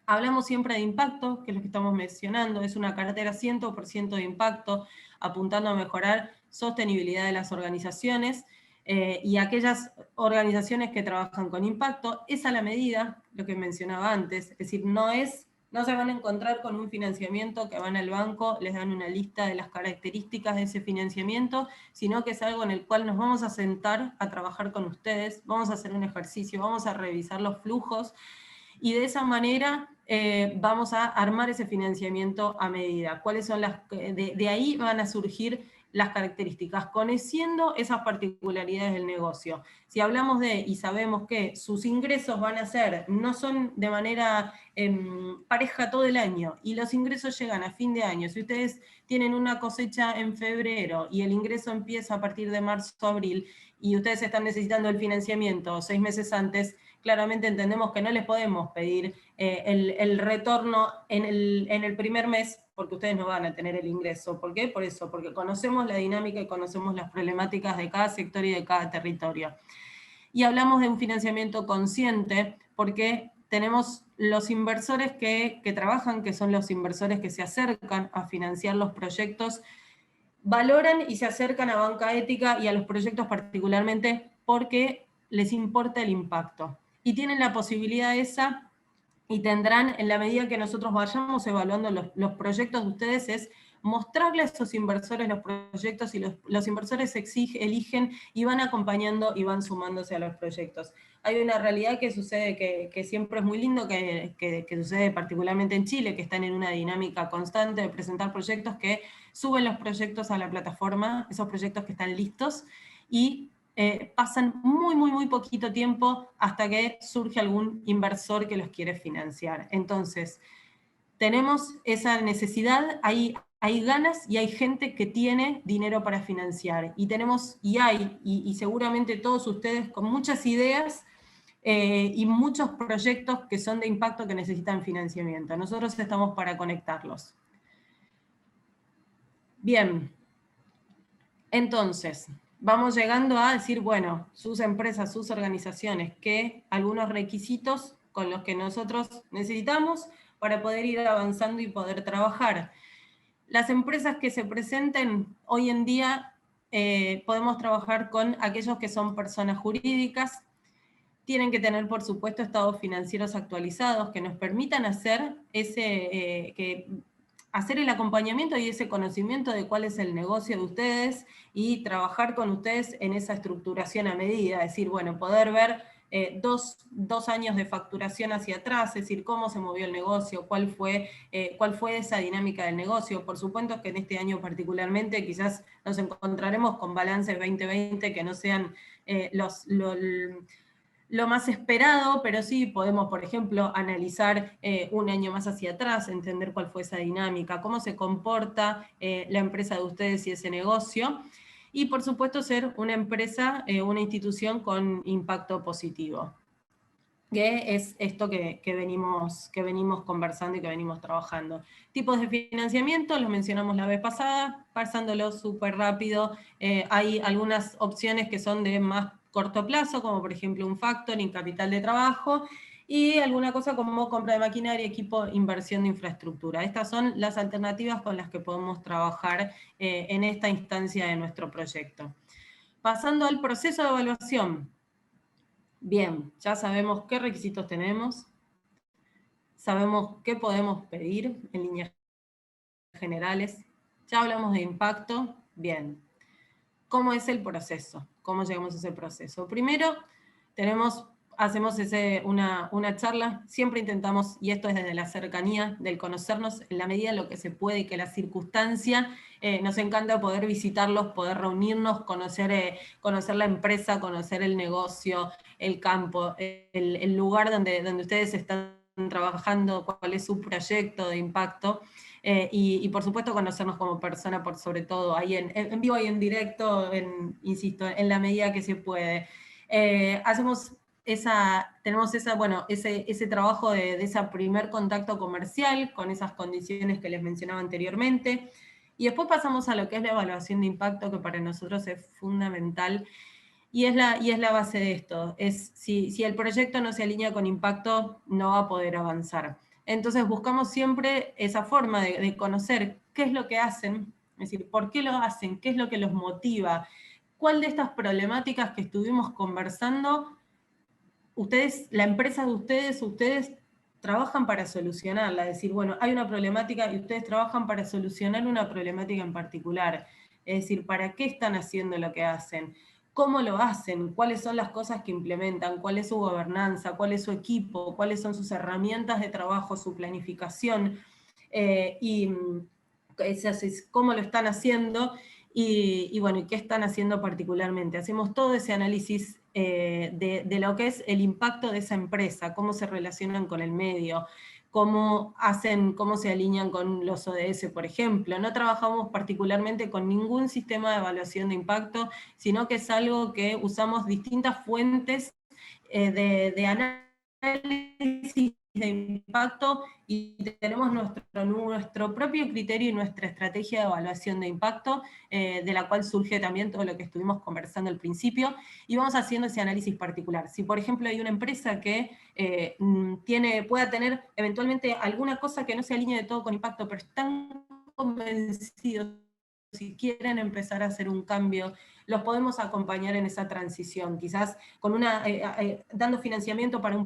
Hablamos siempre de impacto, que es lo que estamos mencionando, es una cartera 100% de impacto, apuntando a mejorar sostenibilidad de las organizaciones, y aquellas organizaciones que trabajan con impacto, es a la medida, lo que mencionaba antes, es decir, no se van a encontrar con un financiamiento que van al banco, les dan una lista de las características de ese financiamiento, sino que es algo en el cual nos vamos a sentar a trabajar con ustedes, vamos a hacer un ejercicio, vamos a revisar los flujos, y de esa manera vamos a armar ese financiamiento a medida. ¿Cuáles son de ahí van a surgir las características, conociendo esas particularidades del negocio? Si hablamos y sabemos que sus ingresos van a ser, no son de manera pareja todo el año, y los ingresos llegan a fin de año, si ustedes tienen una cosecha en febrero y el ingreso empieza a partir de marzo o abril, y ustedes están necesitando el financiamiento 6 meses antes, claramente entendemos que no les podemos pedir el retorno en el primer mes, porque ustedes no van a tener el ingreso. ¿Por qué? Por eso, porque conocemos la dinámica y conocemos las problemáticas de cada sector y de cada territorio. Y hablamos de un financiamiento consciente, porque tenemos los inversores que trabajan, que son los inversores que se acercan a financiar los proyectos, valoran y se acercan a banca ética y a los proyectos particularmente porque les importa el impacto. Y tienen la posibilidad esa, y tendrán, en la medida que nosotros vayamos evaluando los proyectos de ustedes, es mostrarle a esos inversores los proyectos, y los inversores eligen y van acompañando y van sumándose a los proyectos. Hay una realidad que sucede, que siempre es muy lindo, que sucede particularmente en Chile, que están en una dinámica constante de presentar proyectos, que suben los proyectos a la plataforma, esos proyectos que están listos, y pasan muy poquito tiempo hasta que surge algún inversor que los quiere financiar. Entonces, tenemos esa necesidad, hay ganas y hay gente que tiene dinero para financiar. Y seguramente todos ustedes con muchas ideas y muchos proyectos que son de impacto que necesitan financiamiento. Nosotros estamos para conectarlos. Bien, entonces, vamos llegando a decir, bueno, sus empresas, sus organizaciones, que algunos requisitos con los que nosotros necesitamos para poder ir avanzando y poder trabajar. Las empresas que se presenten hoy en día, podemos trabajar con aquellos que son personas jurídicas, tienen que tener, por supuesto, estados financieros actualizados que nos permitan hacer hacer el acompañamiento y ese conocimiento de cuál es el negocio de ustedes y trabajar con ustedes en esa estructuración a medida, es decir, bueno, poder ver dos años de facturación hacia atrás, es decir, cómo se movió el negocio, cuál fue esa dinámica del negocio. Por supuesto que en este año particularmente quizás nos encontraremos con balances 2020 que no sean lo más esperado, pero sí podemos, por ejemplo, analizar un año más hacia atrás, entender cuál fue esa dinámica, cómo se comporta la empresa de ustedes y ese negocio, y por supuesto ser una empresa, una institución con impacto positivo, que es esto que venimos conversando y que venimos trabajando. Tipos de financiamiento, los mencionamos la vez pasada, pasándolo súper rápido. Hay algunas opciones que son de más corto plazo, como por ejemplo un factoring, capital de trabajo, y alguna cosa como compra de maquinaria, equipo, inversión de infraestructura. Estas son las alternativas con las que podemos trabajar en esta instancia de nuestro proyecto. Pasando al proceso de evaluación. Bien, ya sabemos qué requisitos tenemos, sabemos qué podemos pedir en líneas generales, ya hablamos de impacto. Bien, ¿cómo es el proceso? ¿Cómo llegamos a ese proceso? Primero, hacemos una charla, siempre intentamos, y esto es desde la cercanía, del conocernos en la medida de lo que se puede y que la circunstancia, nos encanta poder visitarlos, poder reunirnos, conocer la empresa, conocer el negocio, el campo, el lugar donde ustedes están trabajando, cuál es su proyecto de impacto, y por supuesto conocernos como persona, por sobre todo, ahí en vivo y en directo, insisto, en la medida que se puede. Tenemos ese trabajo de ese primer contacto comercial con esas condiciones que les mencionaba anteriormente, y después pasamos a lo que es la evaluación de impacto, que para nosotros es fundamental, y es la base de esto. Si el proyecto no se alinea con impacto, no va a poder avanzar. Entonces buscamos siempre esa forma de conocer qué es lo que hacen, es decir, por qué lo hacen, qué es lo que los motiva, cuál de estas problemáticas que estuvimos conversando, la empresa de ustedes trabajan para solucionarla, es decir, bueno, hay una problemática y ustedes trabajan para solucionar una problemática en particular, es decir, ¿para qué están haciendo lo que hacen? ¿Cómo lo hacen? ¿Cuáles son las cosas que implementan? ¿Cuál es su gobernanza? ¿Cuál es su equipo? ¿Cuáles son sus herramientas de trabajo, su planificación? ¿Cómo lo están haciendo? Y bueno, ¿qué están haciendo particularmente? Hacemos todo ese análisis de lo que es el impacto de esa empresa, cómo se relacionan con el medio, cómo se alinean con los ODS, por ejemplo. No trabajamos particularmente con ningún sistema de evaluación de impacto, sino que es algo que usamos distintas fuentes de análisis de impacto, y tenemos nuestro propio criterio y nuestra estrategia de evaluación de impacto, de la cual surge también todo lo que estuvimos conversando al principio, y vamos haciendo ese análisis particular. Si por ejemplo hay una empresa que pueda tener eventualmente alguna cosa que no se alinee de todo con impacto, pero están convencidos, si quieren empezar a hacer un cambio, los podemos acompañar en esa transición, quizás con dando financiamiento para una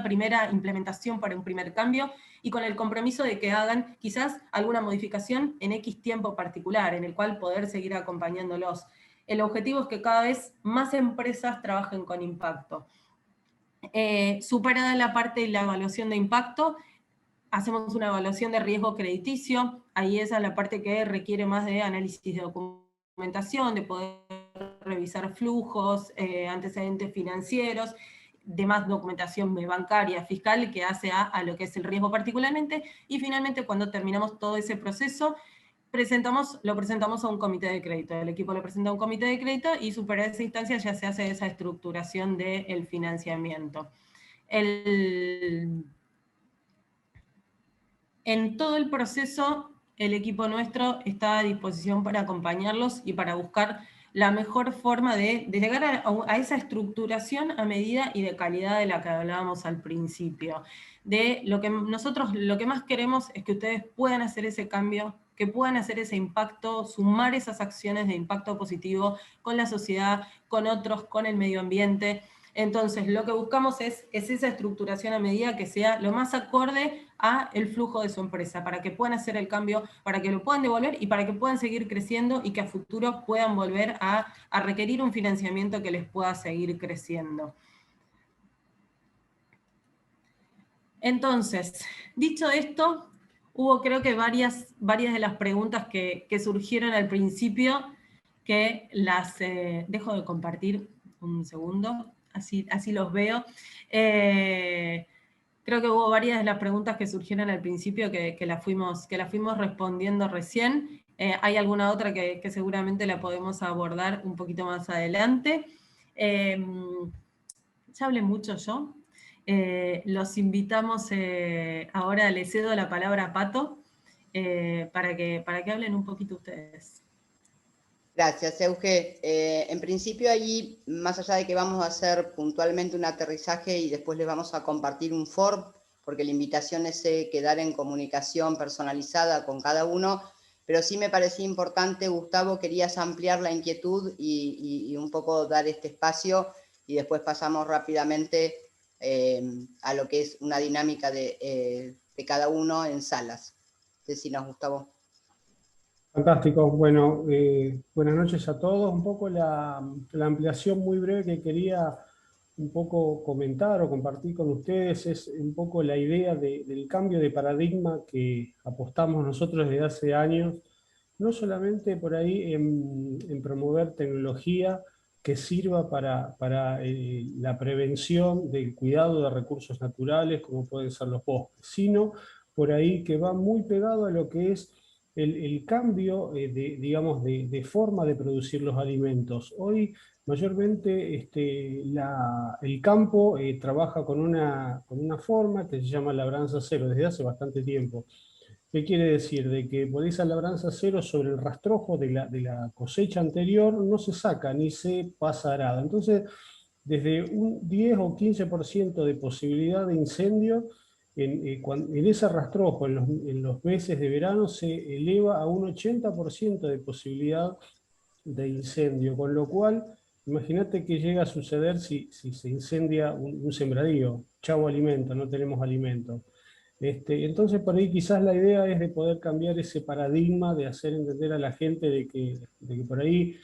primera implementación, para un primer cambio, y con el compromiso de que hagan quizás alguna modificación en X tiempo particular, en el cual poder seguir acompañándolos. El objetivo es que cada vez más empresas trabajen con impacto. Superada la parte de la evaluación de impacto, hacemos una evaluación de riesgo crediticio. Ahí esa es la parte que requiere más de análisis de documentación, de poder revisar flujos, antecedentes financieros, de más documentación bancaria, fiscal, que hace a lo que es el riesgo particularmente. Y finalmente, cuando terminamos todo ese proceso, lo presentamos a un comité de crédito. El equipo lo presenta a un comité de crédito, y superada esa instancia ya se hace esa estructuración del financiamiento. En todo el proceso, el equipo nuestro está a disposición para acompañarlos y para buscar la mejor forma de llegar a esa estructuración a medida y de calidad de la que hablábamos al principio. Lo que más queremos es que ustedes puedan hacer ese cambio, que puedan hacer ese impacto, sumar esas acciones de impacto positivo con la sociedad, con otros, con el medio ambiente. Entonces, lo que buscamos es esa estructuración a medida que sea lo más acorde a el flujo de su empresa, para que puedan hacer el cambio, para que lo puedan devolver y para que puedan seguir creciendo, y que a futuro puedan volver a requerir un financiamiento que les pueda seguir creciendo. Entonces, dicho esto, hubo creo que varias de las preguntas que surgieron al principio, que las dejo de compartir un segundo. Así los veo. Creo que hubo varias de las preguntas que surgieron al principio que las fuimos respondiendo recién. Hay alguna otra que seguramente la podemos abordar un poquito más adelante. Ya hablé mucho yo. Los invitamos, ahora les cedo la palabra a Pato, para que hablen un poquito ustedes. Gracias, Euge. En principio allí, más allá de que vamos a hacer puntualmente un aterrizaje y después les vamos a compartir un form, porque la invitación es quedar en comunicación personalizada con cada uno, pero sí me parecía importante, Gustavo, querías ampliar la inquietud y un poco dar este espacio, y después pasamos rápidamente a lo que es una dinámica de cada uno en salas. Decinos, Gustavo. Fantástico. Bueno, buenas noches a todos. Un poco la ampliación muy breve que quería un poco comentar o compartir con ustedes es un poco la idea del cambio de paradigma que apostamos nosotros desde hace años, no solamente por ahí en promover tecnología que sirva para la prevención del cuidado de recursos naturales, como pueden ser los bosques, sino por ahí que va muy pegado a lo que es el cambio digamos, de forma de producir los alimentos. Hoy mayormente el campo trabaja con una forma que se llama labranza cero desde hace bastante tiempo. ¿Qué quiere decir? De que por esa labranza cero sobre el rastrojo de la cosecha anterior no se saca ni se pasa arado. Entonces, desde un 10 o 15% de posibilidad de incendio en ese rastrojo, en los meses de verano, se eleva a un 80% de posibilidad de incendio, con lo cual, imagínate qué llega a suceder si se incendia un sembradío. Chau alimento, no tenemos alimento. Entonces, por ahí quizás la idea es de poder cambiar ese paradigma, de hacer entender a la gente de que por ahí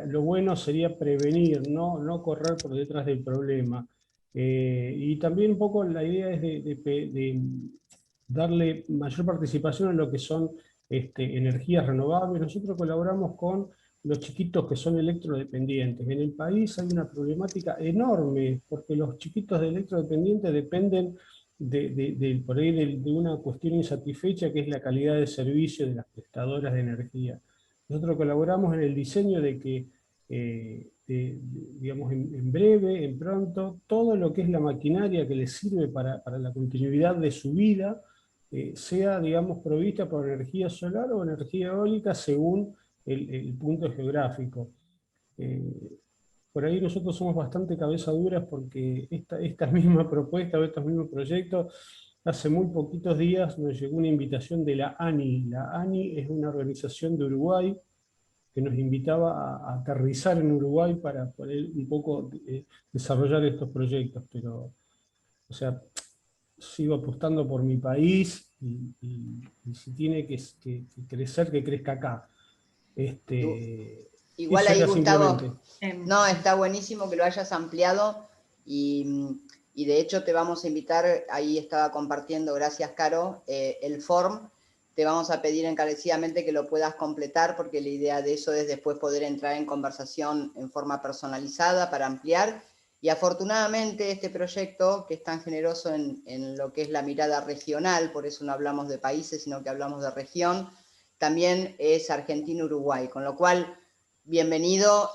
lo bueno sería prevenir, no correr por detrás del problema. Y también un poco la idea es de darle mayor participación en lo que son energías renovables. Nosotros colaboramos con los chiquitos que son electrodependientes. En el país hay una problemática enorme, porque los chiquitos de electrodependientes dependen por ahí de una cuestión insatisfecha, que es la calidad de servicio de las prestadoras de energía. Nosotros colaboramos en el diseño de que, digamos, en breve, en pronto, todo lo que es la maquinaria que les sirve para la continuidad de su vida, sea, digamos, provista por energía solar o energía eólica según el punto geográfico. Por ahí nosotros somos bastante cabeza duras porque esta misma propuesta o estos mismos proyectos, hace muy poquitos días nos llegó una invitación de la ANI. La ANI es una organización de Uruguay que nos invitaba a aterrizar en Uruguay para poder un poco desarrollar estos proyectos. Pero, o sea, sigo apostando por mi país y si tiene que crecer, que crezca acá. Igual eso ahí, era Gustavo, simplemente. no, está buenísimo que lo hayas ampliado y de hecho te vamos a invitar, ahí estaba compartiendo, gracias Caro, el form. Te vamos a pedir encarecidamente que lo puedas completar porque la idea de eso es después poder entrar en conversación en forma personalizada para ampliar. Y afortunadamente este proyecto, que es tan generoso en lo que es la mirada regional, por eso no hablamos de países, sino que hablamos de región, también es Argentina-Uruguay, con lo cual, bienvenido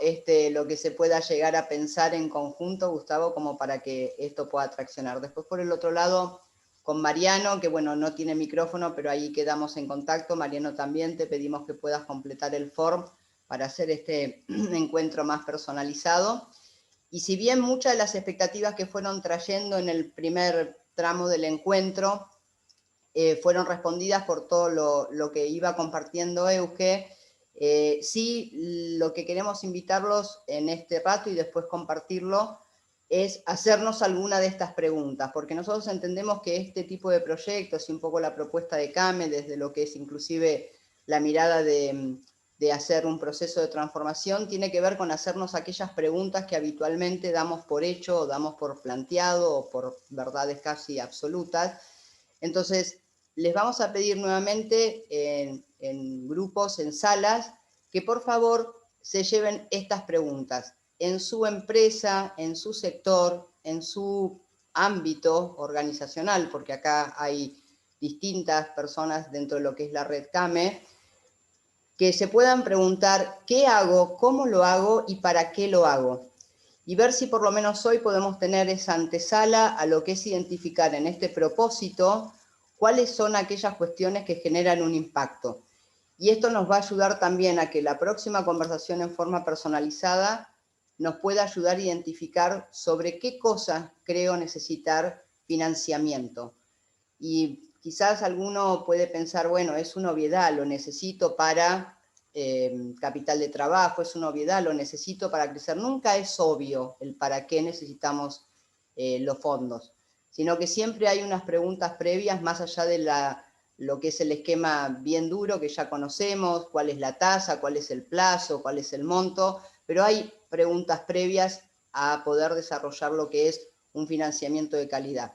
lo que se pueda llegar a pensar en conjunto, Gustavo, como para que esto pueda traccionar. Después, por el otro lado, con Mariano, que bueno, no tiene micrófono, pero ahí quedamos en contacto. Mariano, también te pedimos que puedas completar el form para hacer este encuentro más personalizado. Y si bien muchas de las expectativas que fueron trayendo en el primer tramo del encuentro fueron respondidas por todo lo que iba compartiendo Euge, sí, lo que queremos invitarlos en este rato y después compartirlo es hacernos alguna de estas preguntas, porque nosotros entendemos que este tipo de proyectos y un poco la propuesta de CAME, desde lo que es inclusive la mirada de hacer un proceso de transformación, tiene que ver con hacernos aquellas preguntas que habitualmente damos por hecho, o damos por planteado, o por verdades casi absolutas. Entonces, les vamos a pedir nuevamente en grupos, en salas, que por favor se lleven estas preguntas en su empresa, en su sector, en su ámbito organizacional, porque acá hay distintas personas dentro de lo que es la red CAME, que se puedan preguntar qué hago, cómo lo hago y para qué lo hago. Y ver si por lo menos hoy podemos tener esa antesala a lo que es identificar en este propósito cuáles son aquellas cuestiones que generan un impacto. Y esto nos va a ayudar también a que la próxima conversación en forma personalizada nos pueda ayudar a identificar sobre qué cosas creo necesitar financiamiento. Y quizás alguno puede pensar, bueno, es una obviedad, lo necesito para capital de trabajo, es una obviedad, lo necesito para crecer. Nunca es obvio el para qué necesitamos los fondos, sino que siempre hay unas preguntas previas más allá de lo que es el esquema bien duro que ya conocemos, cuál es la tasa, cuál es el plazo, cuál es el monto, pero hay preguntas previas a poder desarrollar lo que es un financiamiento de calidad.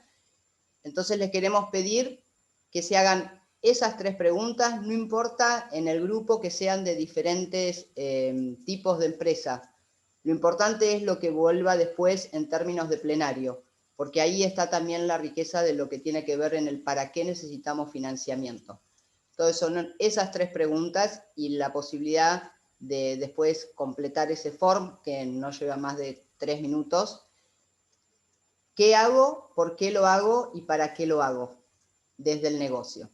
Entonces les queremos pedir que se hagan esas 3 preguntas, no importa en el grupo que sean de diferentes tipos de empresas. Lo importante es lo que vuelva después en términos de plenario, porque ahí está también la riqueza de lo que tiene que ver en el para qué necesitamos financiamiento. Entonces son esas 3 preguntas y la posibilidad de después completar ese form, que no lleva más de 3 minutos. ¿Qué hago? ¿Por qué lo hago? ¿Y para qué lo hago? Desde el negocio.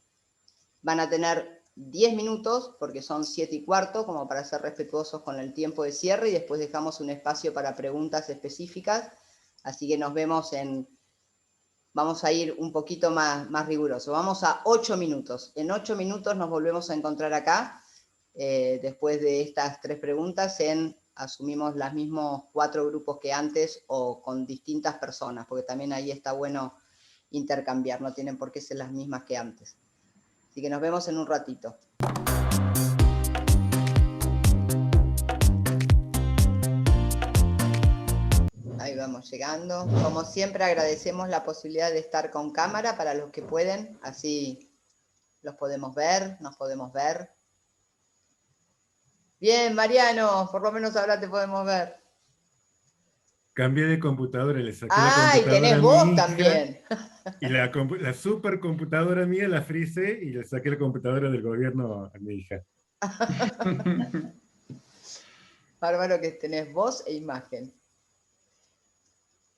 Van a tener 10 minutos, porque son 7:15, como para ser respetuosos con el tiempo de cierre, y después dejamos un espacio para preguntas específicas, así que nos vemos vamos a ir un poquito más riguroso, vamos a 8 minutos. En 8 minutos nos volvemos a encontrar acá, después de estas 3 preguntas, asumimos los mismos 4 grupos que antes, o con distintas personas, porque también ahí está bueno intercambiar, no tienen por qué ser las mismas que antes. Así que nos vemos en un ratito. Ahí vamos llegando. Como siempre agradecemos la posibilidad de estar con cámara para los que pueden, así los podemos ver, nos podemos ver. Bien, Mariano, por lo menos ahora te podemos ver. Cambié de computadora, le saqué Ah, la computadora y tenés a mi vos hija, también. y la supercomputadora mía la frisé y le saqué la computadora del gobierno a mi hija. Bárbaro que tenés voz e imagen.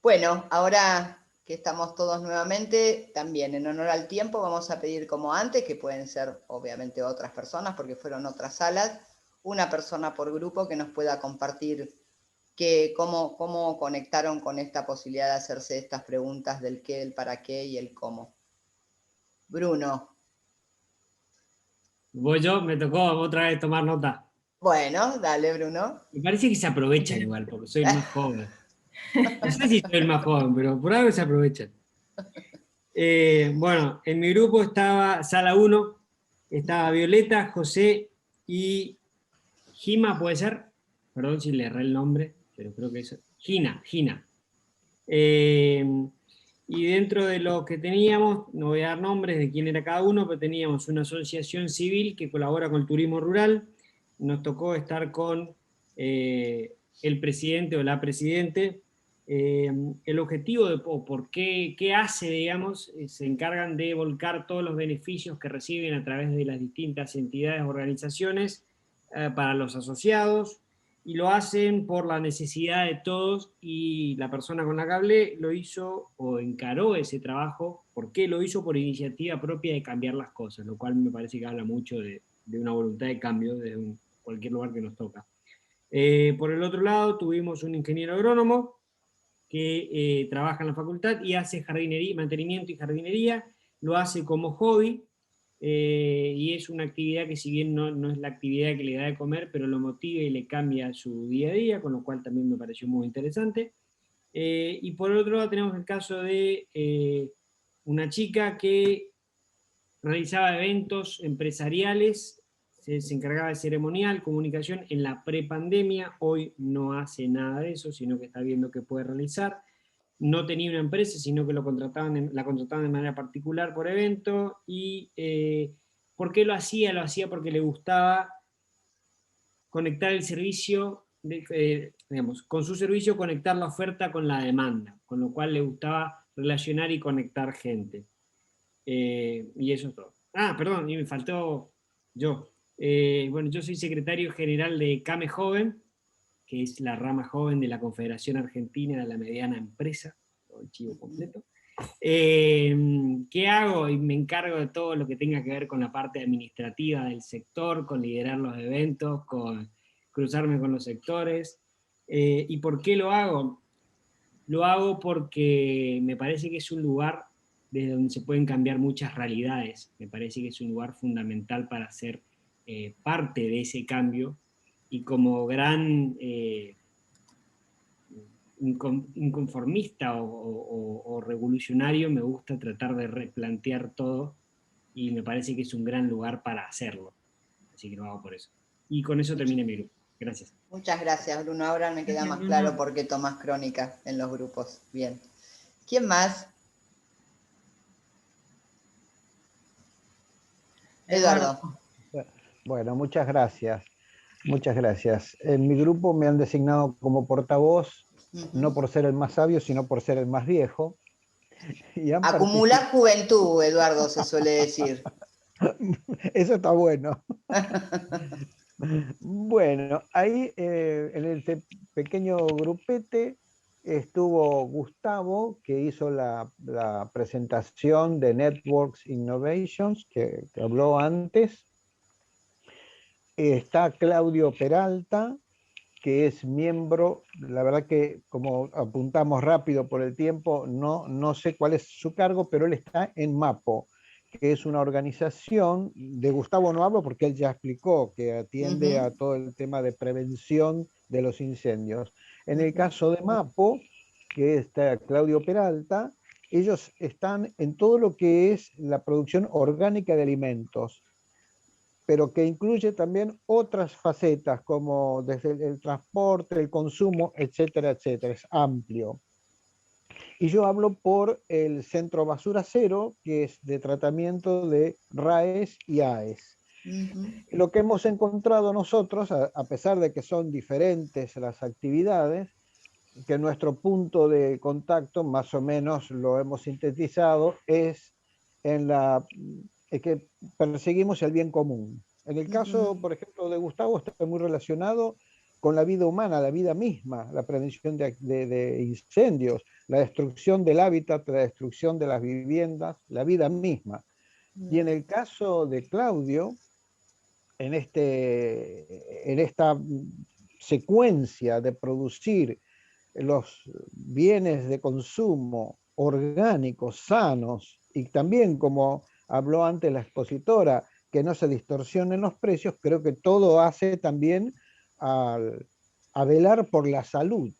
Bueno, ahora que estamos todos nuevamente, también en honor al tiempo vamos a pedir como antes, que pueden ser obviamente otras personas porque fueron otras salas, una persona por grupo que nos pueda compartir cómo conectaron con esta posibilidad de hacerse estas preguntas del qué, el para qué y el cómo. Bruno. Voy yo, me tocó otra vez tomar nota. Bueno, dale, Bruno. Me parece que se aprovechan igual, porque soy el más joven. No sé si soy el más joven, pero por algo se aprovechan. Bueno, en mi grupo estaba Sala 1, estaba Violeta, José y Gima, ¿puede ser? Perdón si le erré el nombre, pero creo que es Gina. Y dentro de lo que teníamos, no voy a dar nombres de quién era cada uno, pero teníamos una asociación civil que colabora con el turismo rural. Nos tocó estar con el presidente o la presidente. El objetivo de por qué hace, digamos, se encargan de volcar todos los beneficios que reciben a través de las distintas entidades o organizaciones para los asociados, y lo hacen por la necesidad de todos, y la persona con la que hablé lo hizo o encaró ese trabajo. ¿Por qué lo hizo? Por iniciativa propia de cambiar las cosas, lo cual me parece que habla mucho de una voluntad de cambio desde cualquier lugar que nos toca. Por el otro lado tuvimos un ingeniero agrónomo que trabaja en la facultad y hace jardinería, mantenimiento y jardinería, lo hace como hobby, y es una actividad que, si bien no es la actividad que le da de comer, pero lo motiva y le cambia su día a día, con lo cual también me pareció muy interesante. Y por el otro lado tenemos el caso de una chica que realizaba eventos empresariales, se encargaba de ceremonial, comunicación en la prepandemia. Hoy no hace nada de eso, sino que está viendo qué puede realizar. No tenía una empresa, sino que la contrataban de manera particular por evento. Y ¿por qué lo hacía? Lo hacía porque le gustaba conectar el servicio, digamos, con su servicio conectar la oferta con la demanda, con lo cual le gustaba relacionar y conectar gente. Y eso es todo. Ah, perdón, y me faltó yo. Bueno, yo soy secretario general de CAME Joven, que es la rama joven de la Confederación Argentina de la Mediana Empresa, todo el chivo completo. ¿Qué hago? Y me encargo de todo lo que tenga que ver con la parte administrativa del sector, con liderar los eventos, con cruzarme con los sectores. ¿Y por qué lo hago? Lo hago porque me parece que es un lugar desde donde se pueden cambiar muchas realidades. Me parece que es un lugar fundamental para ser parte de ese cambio, y como gran inconformista o revolucionario me gusta tratar de replantear todo, y me parece que es un gran lugar para hacerlo. Así que lo hago por eso. Y con eso termina mi grupo. Gracias. Muchas gracias, Bruno. Ahora me queda más claro por qué tomás crónica en los grupos. Bien. ¿Quién más? Eduardo. Bueno, muchas gracias. Muchas gracias. En mi grupo me han designado como portavoz, no por ser el más sabio, sino por ser el más viejo. Y Acumular juventud, Eduardo, se suele decir. Eso está bueno. Bueno, ahí en este pequeño grupete estuvo Gustavo, que hizo la presentación de Networks Innovations, que habló antes. Está Claudio Peralta, que es miembro, la verdad que como apuntamos rápido por el tiempo, no sé cuál es su cargo, pero él está en MAPO, que es una organización, de Gustavo no hablo porque él ya explicó que atiende a todo el tema de prevención de los incendios. En el caso de MAPO, que está Claudio Peralta, ellos están en todo lo que es la producción orgánica de alimentos, pero que incluye también otras facetas como desde el transporte, el consumo, etcétera, etcétera. Es amplio. Y yo hablo por el Centro Basura Cero, que es de tratamiento de RAES y AES. Lo que hemos encontrado nosotros, a pesar de que son diferentes las actividades, que nuestro punto de contacto, más o menos lo hemos sintetizado, es que perseguimos el bien común. En el caso, por ejemplo, de Gustavo, está muy relacionado con la vida humana, la vida misma, la prevención de incendios, la destrucción del hábitat, la destrucción de las viviendas, la vida misma. Y en el caso de Claudio, en esta secuencia de producir los bienes de consumo orgánicos, sanos, y también, como habló antes la expositora, que no se distorsionen los precios, creo que todo hace también a velar por la salud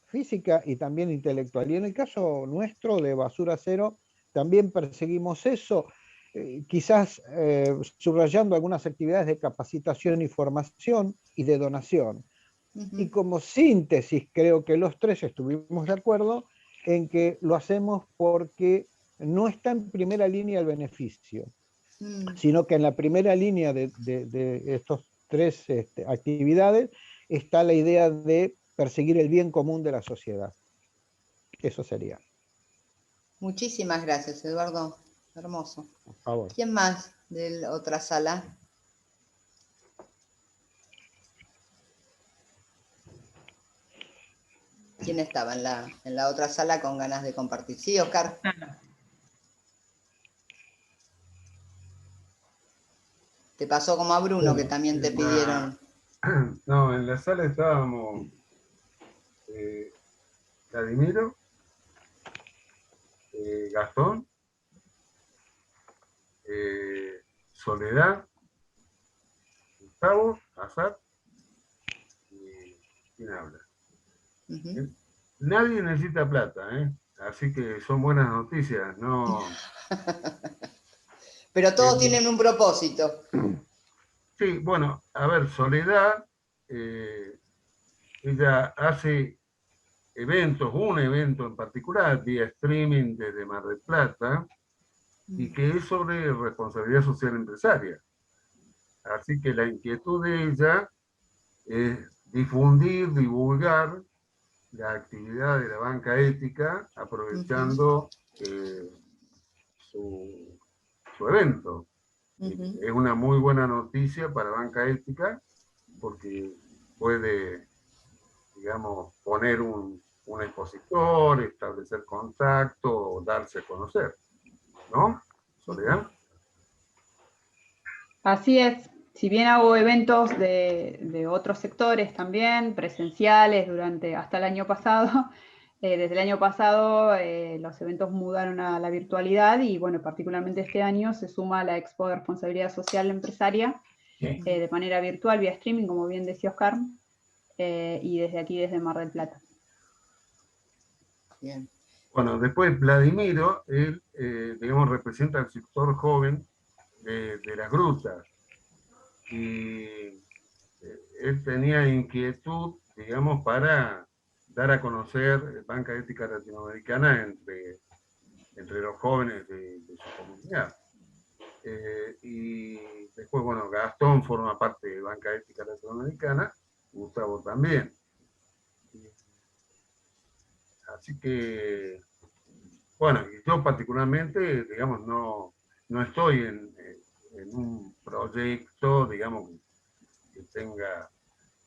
física y también intelectual. Y en el caso nuestro de Basura Cero, también perseguimos eso, quizás subrayando algunas actividades de capacitación y formación y de donación. Y como síntesis, creo que los tres estuvimos de acuerdo en que lo hacemos porque no está en primera línea el beneficio, sino que en la primera línea de estos tres actividades está la idea de perseguir el bien común de la sociedad. Eso sería. Muchísimas gracias, Eduardo. Hermoso. Por favor. ¿Quién más de la otra sala? ¿Quién estaba en la otra sala con ganas de compartir? Sí, Oscar. Te pasó como a Bruno, que también te pidieron. No, en la sala estábamos Vladimiro, Gastón, Soledad, Gustavo, Azar, y ¿quién habla? Nadie necesita plata, así que son buenas noticias, no. Pero todos tienen un propósito. Sí, bueno, a ver, Soledad, ella hace eventos, un evento en particular, vía streaming desde Mar del Plata, y que es sobre responsabilidad social empresaria. Así que la inquietud de ella es difundir, divulgar la actividad de la banca ética, aprovechando su evento. Es una muy buena noticia para banca ética, porque puede, digamos, poner un expositor, establecer contacto, darse a conocer. ¿No, Soledad? Así es. Si bien hago eventos de otros sectores también, presenciales, hasta el año pasado, desde el año pasado los eventos mudaron a la virtualidad y, bueno, particularmente este año se suma la Expo de Responsabilidad Social Empresaria de manera virtual, vía streaming, como bien decía Oscar, y desde aquí, desde Mar del Plata. Bien. Bueno, después Vladimiro, él, digamos, representa al sector joven de las grutas. Y él tenía inquietud, digamos, para dar a conocer banca ética latinoamericana entre los jóvenes de su comunidad. y después, bueno, Gastón forma parte de Banca Ética Latinoamericana, Gustavo también. Así que, bueno, y yo particularmente, digamos, no estoy en un proyecto, digamos, que tenga,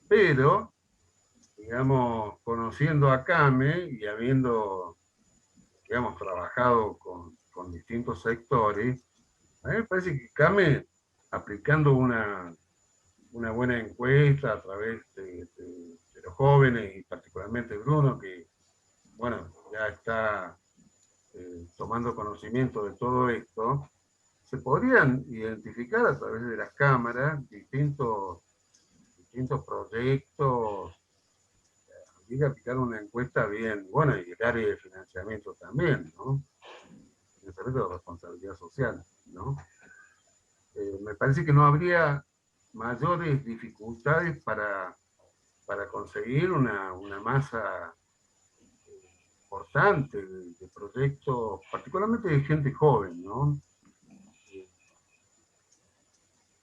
pero, digamos, conociendo a Came y habiendo, digamos, trabajado con distintos sectores, a mí me parece que Came, aplicando una buena encuesta a través de los jóvenes, y particularmente Bruno, que, bueno, ya está tomando conocimiento de todo esto, se podrían identificar a través de las cámaras distintos proyectos. Hay que aplicar una encuesta bien, bueno, y el área de financiamiento también, ¿no? Financiamiento de responsabilidad social, ¿no? Me parece que no habría mayores dificultades para conseguir una masa importante de proyectos, particularmente de gente joven, ¿no?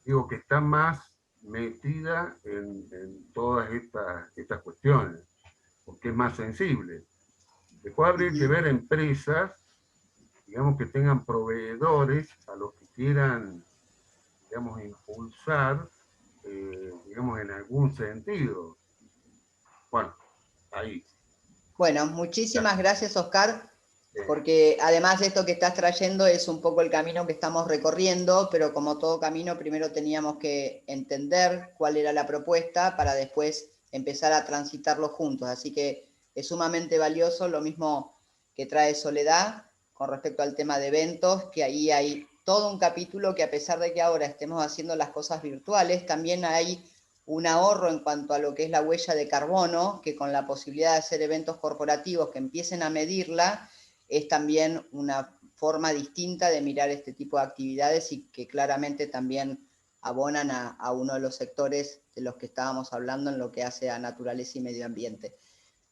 Digo, que está más metida en todas estas cuestiones, porque es más sensible. Después habría que ver empresas, digamos, que tengan proveedores a los que quieran, digamos, impulsar, digamos, en algún sentido. Bueno, ahí. Bueno, muchísimas gracias, Oscar, porque además esto que estás trayendo es un poco el camino que estamos recorriendo, pero como todo camino, primero teníamos que entender cuál era la propuesta para después empezar a transitarlo juntos. Así que es sumamente valioso, lo mismo que trae Soledad con respecto al tema de eventos, que ahí hay todo un capítulo que, a pesar de que ahora estemos haciendo las cosas virtuales, también hay un ahorro en cuanto a lo que es la huella de carbono, que con la posibilidad de hacer eventos corporativos que empiecen a medirla, es también una forma distinta de mirar este tipo de actividades, y que claramente también abonan a uno de los sectores de los que estábamos hablando en lo que hace a naturaleza y medio ambiente.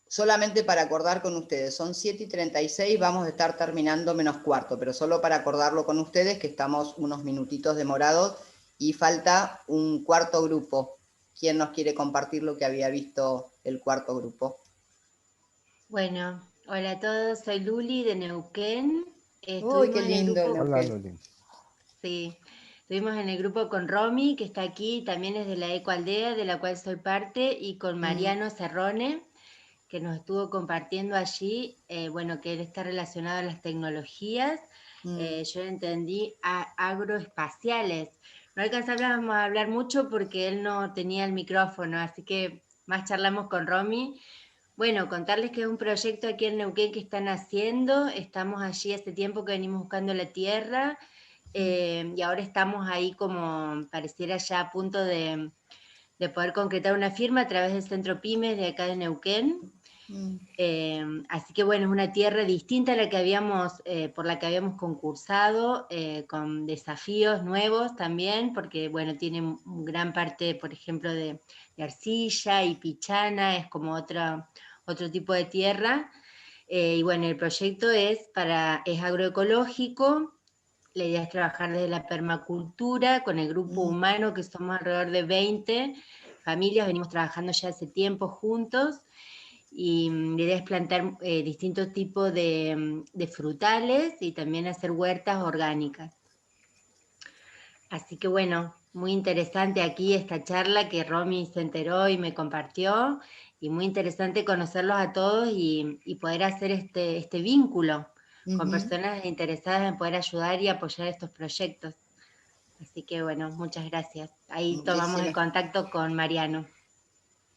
Solamente para acordar con ustedes, son 7:36, vamos a estar terminando menos cuarto, pero solo para acordarlo con ustedes que estamos unos minutitos demorados y falta un cuarto grupo. ¿Quién nos quiere compartir lo que había visto el cuarto grupo? Bueno, hola a todos, soy Luli de Neuquén. Uy, qué lindo el Hola, Neuquén. Luli. Sí, estuvimos en el grupo con Romy, que está aquí, también es de la Ecoaldea, de la cual soy parte, y con Mariano Cerrone, que nos estuvo compartiendo allí, bueno, que él está relacionado a las tecnologías, yo entendí agroespaciales. No alcanzamos a hablar mucho porque él no tenía el micrófono, así que más charlamos con Romy. Bueno, contarles que es un proyecto aquí en Neuquén que están haciendo, estamos allí hace tiempo que venimos buscando la tierra, y ahora estamos ahí como pareciera ya a punto de poder concretar una firma a través del Centro Pymes de acá de Neuquén. Así que bueno, es una tierra distinta a la que por la que habíamos concursado, con desafíos nuevos también, porque bueno, tiene gran parte, por ejemplo, de arcilla y pichana, es como otro tipo de tierra. Y bueno, el proyecto es agroecológico. La idea es trabajar desde la permacultura con el grupo humano, que somos alrededor de 20 familias, venimos trabajando ya hace tiempo juntos, y la idea es plantar distintos tipos de frutales y también hacer huertas orgánicas. Así que bueno, muy interesante aquí esta charla que Romy se enteró y me compartió, y muy interesante conocerlos a todos y poder hacer este vínculo con personas interesadas en poder ayudar y apoyar estos proyectos. Así que bueno, muchas gracias. Ahí tomamos el contacto con Mariano.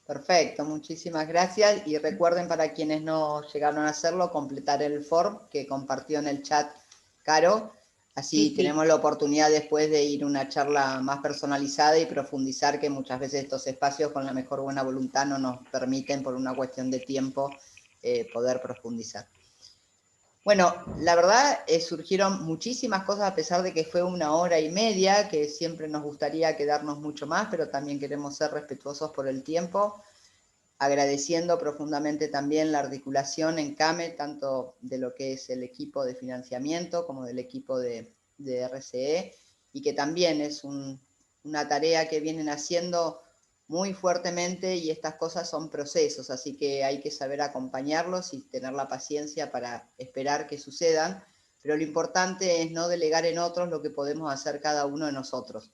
Perfecto, muchísimas gracias. Y recuerden, para quienes no llegaron a hacerlo, completar el form que compartió en el chat Caro. Así tenemos la oportunidad después de ir a una charla más personalizada y profundizar, que muchas veces estos espacios con la mejor buena voluntad no nos permiten, por una cuestión de tiempo, poder profundizar. Bueno, la verdad surgieron muchísimas cosas, a pesar de que fue 1 hora y media, que siempre nos gustaría quedarnos mucho más, pero también queremos ser respetuosos por el tiempo, agradeciendo profundamente también la articulación en CAME, tanto de lo que es el equipo de financiamiento como del equipo de RCE, y que también es una tarea que vienen haciendo muy fuertemente, y estas cosas son procesos, así que hay que saber acompañarlos y tener la paciencia para esperar que sucedan, pero lo importante es no delegar en otros lo que podemos hacer cada uno de nosotros.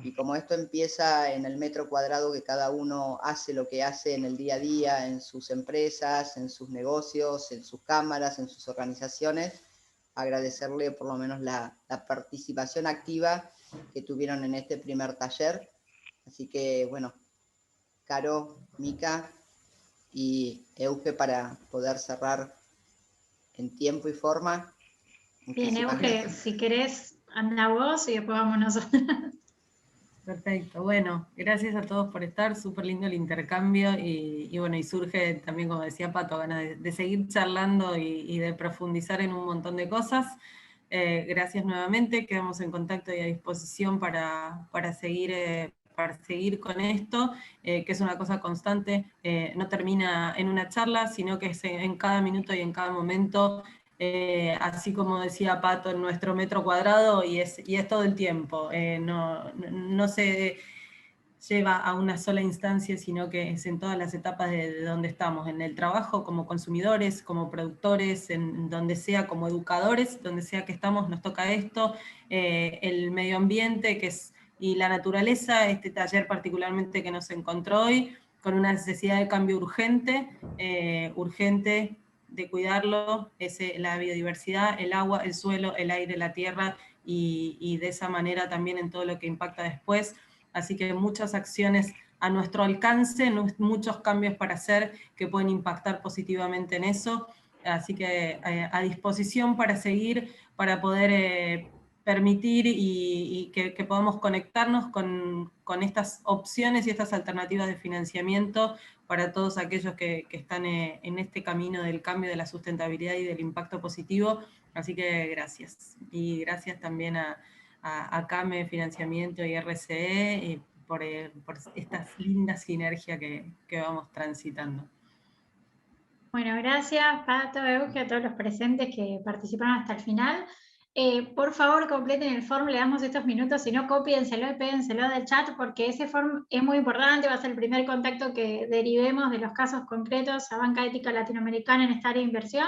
Y como esto empieza en el metro cuadrado que cada uno hace lo que hace en el día a día, en sus empresas, en sus negocios, en sus cámaras, en sus organizaciones, agradecerle por lo menos la participación activa que tuvieron en este primer taller. Así que, bueno, Caro, Mica y Euge, para poder cerrar en tiempo y forma. Bien, Euge, si querés, anda vos y después vamos nosotros. Perfecto, bueno, gracias a todos por estar, súper lindo el intercambio y bueno, y surge también, como decía Pato, ganas de seguir charlando y de profundizar en un montón de cosas. Gracias nuevamente, quedamos en contacto y a disposición para seguir con esto, que es una cosa constante, no termina en una charla, sino que es en cada minuto y en cada momento. Así como decía Pato, en nuestro metro cuadrado, y es todo el tiempo, no se lleva a una sola instancia, sino que es en todas las etapas de donde estamos, en el trabajo, como consumidores, como productores, en donde sea, como educadores, donde sea que estamos, nos toca esto, el medio ambiente y la naturaleza, este taller particularmente que nos encontró hoy, con una necesidad de cambio urgente, de cuidarlo, es la biodiversidad, el agua, el suelo, el aire, la tierra, y de esa manera también en todo lo que impacta después. Así que muchas acciones a nuestro alcance, muchos cambios para hacer que pueden impactar positivamente en eso. Así que a disposición para seguir, para poder permitir y que podamos conectarnos con estas opciones y estas alternativas de financiamiento para todos aquellos que están en este camino del cambio, de la sustentabilidad y del impacto positivo. Así que gracias. Y gracias también a CAME Financiamiento y RCE por esta linda sinergia que vamos transitando. Bueno, gracias Pato, Euge, a todos los presentes que participaron hasta el final. Por favor, completen el form, le damos estos minutos, si no, cópienselo y péguenselo del chat, porque ese form es muy importante, va a ser el primer contacto que derivemos de los casos concretos a Banca Ética Latinoamericana en esta área de inversión,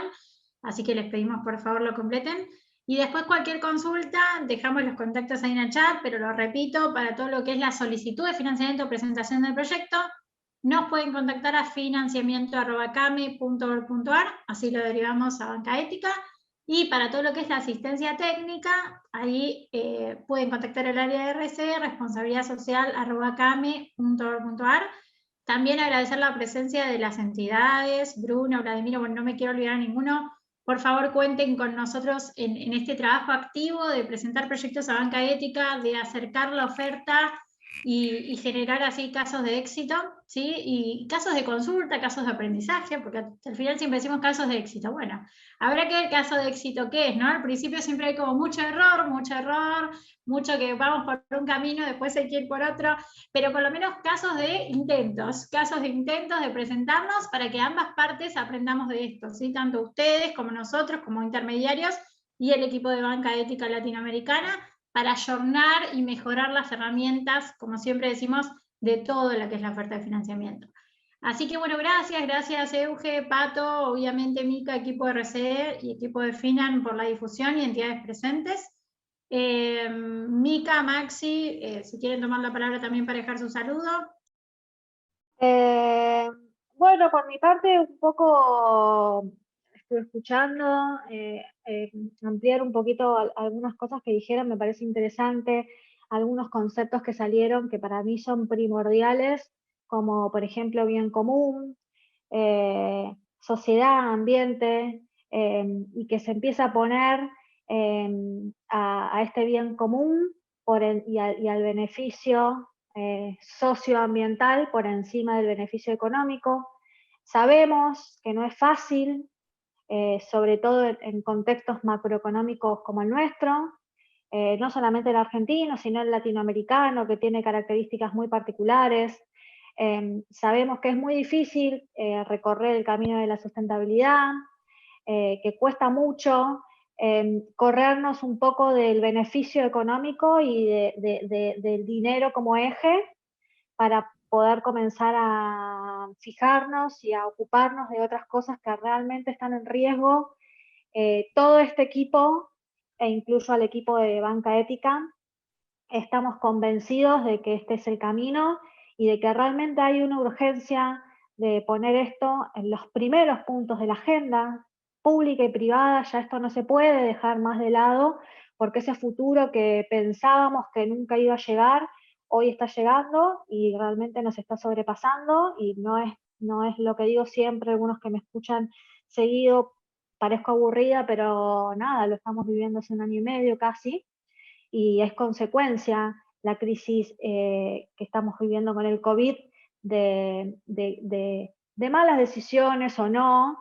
así que les pedimos por favor lo completen. Y después cualquier consulta, dejamos los contactos ahí en el chat, pero lo repito, para todo lo que es la solicitud de financiamiento o presentación del proyecto, nos pueden contactar a financiamiento@came.org.ar, así lo derivamos a Banca Ética. Y para todo lo que es la asistencia técnica, ahí pueden contactar el área de RC, responsabilidadsocial@came.org.ar. También agradecer la presencia de las entidades, Bruno, Vladimiro, bueno, no me quiero olvidar a ninguno. Por favor, cuenten con nosotros en este trabajo activo de presentar proyectos a Banca Ética, de acercar la oferta y generar así casos de éxito, ¿sí? Y casos de consulta, casos de aprendizaje, porque al final siempre decimos casos de éxito. Bueno, habrá que ver caso de éxito qué es, ¿no? Al principio siempre hay como mucho error, mucho que vamos por un camino, después hay que ir por otro, pero por lo menos casos de intentos de presentarnos para que ambas partes aprendamos de esto, ¿sí? Tanto ustedes como nosotros, como intermediarios, y el equipo de Banca Ética Latinoamericana, para ayornar y mejorar las herramientas, como siempre decimos, de todo lo que es la oferta de financiamiento. Así que bueno, gracias Euge, Pato, obviamente Mica, equipo de RCE y equipo de Finan por la difusión y entidades presentes. Mica, Maxi, si quieren tomar la palabra también para dejar su saludo. Bueno, por mi parte un poco estuve escuchando, ampliar un poquito algunas cosas que dijeron, me parece interesante, algunos conceptos que salieron que para mí son primordiales, como por ejemplo bien común, sociedad, ambiente, y que se empieza a poner a este bien común y al beneficio socioambiental por encima del beneficio económico. Sabemos que no es fácil, sobre todo en contextos macroeconómicos como el nuestro, no solamente el argentino, sino el latinoamericano, que tiene características muy particulares. Sabemos que es muy difícil recorrer el camino de la sustentabilidad, que cuesta mucho, corrernos un poco del beneficio económico y del dinero como eje para poder comenzar a fijarnos y a ocuparnos de otras cosas que realmente están en riesgo. Todo este equipo, e incluso al equipo de Banca Ética, estamos convencidos de que este es el camino y de que realmente hay una urgencia de poner esto en los primeros puntos de la agenda pública y privada. Ya esto no se puede dejar más de lado, porque ese futuro que pensábamos que nunca iba a llegar, hoy está llegando y realmente nos está sobrepasando, y no es lo que digo siempre, algunos que me escuchan seguido, parezco aburrida, pero nada, lo estamos viviendo hace 1 año y medio casi, y es consecuencia la crisis que estamos viviendo con el COVID de malas decisiones o no,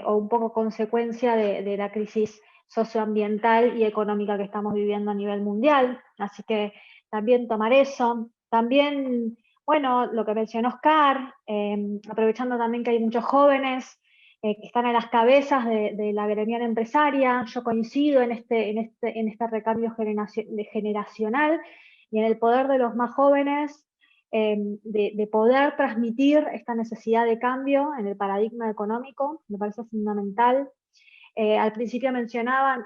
o un poco consecuencia de la crisis socioambiental y económica que estamos viviendo a nivel mundial. Así que también tomar eso. También, bueno, lo que mencionó Oscar, aprovechando también que hay muchos jóvenes que están a las cabezas de la gremial empresaria. Yo coincido en este recambio generacional y en el poder de los más jóvenes, de poder transmitir esta necesidad de cambio en el paradigma económico. Me parece fundamental. Al principio mencionaban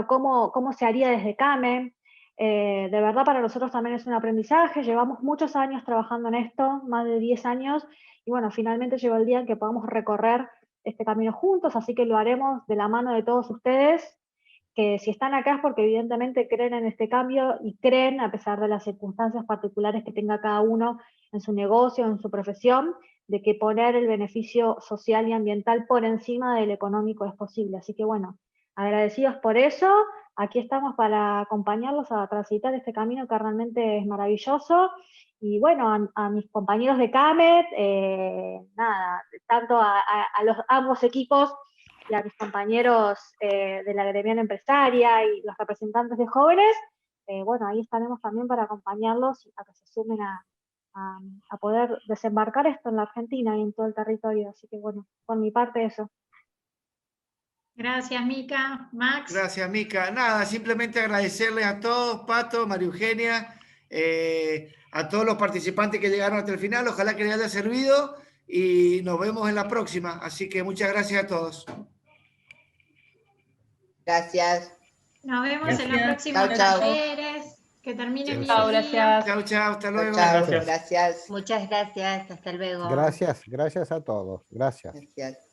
cómo se haría desde CAME. De verdad, para nosotros también es un aprendizaje. Llevamos muchos años trabajando en esto, más de 10 años, y bueno, finalmente llegó el día en que podamos recorrer este camino juntos, así que lo haremos de la mano de todos ustedes, que si están acá es porque evidentemente creen en este cambio y creen, a pesar de las circunstancias particulares que tenga cada uno en su negocio, en su profesión, de que poner el beneficio social y ambiental por encima del económico es posible. Así que bueno, agradecidos por eso. Aquí estamos para acompañarlos a transitar este camino que realmente es maravilloso. Y bueno, a mis compañeros de CAMET, tanto a ambos equipos y a mis compañeros de la gremial empresaria y los representantes de jóvenes, bueno, ahí estaremos también para acompañarlos a que se sumen a poder desembarcar esto en la Argentina y en todo el territorio. Así que bueno, por mi parte eso. Gracias, Mica. Max. Gracias, Mica. Nada, simplemente agradecerles a todos, Pato, María Eugenia, a todos los participantes que llegaron hasta el final. Ojalá que les haya servido y nos vemos en la próxima. Así que muchas gracias a todos. Gracias. Nos vemos en la próxima. Chau, chau. Talleres. Que terminen bien. Chao, gracias. Chau, chau, hasta luego. Chau, gracias. Muchas gracias, hasta luego. Gracias a todos. Gracias. Gracias.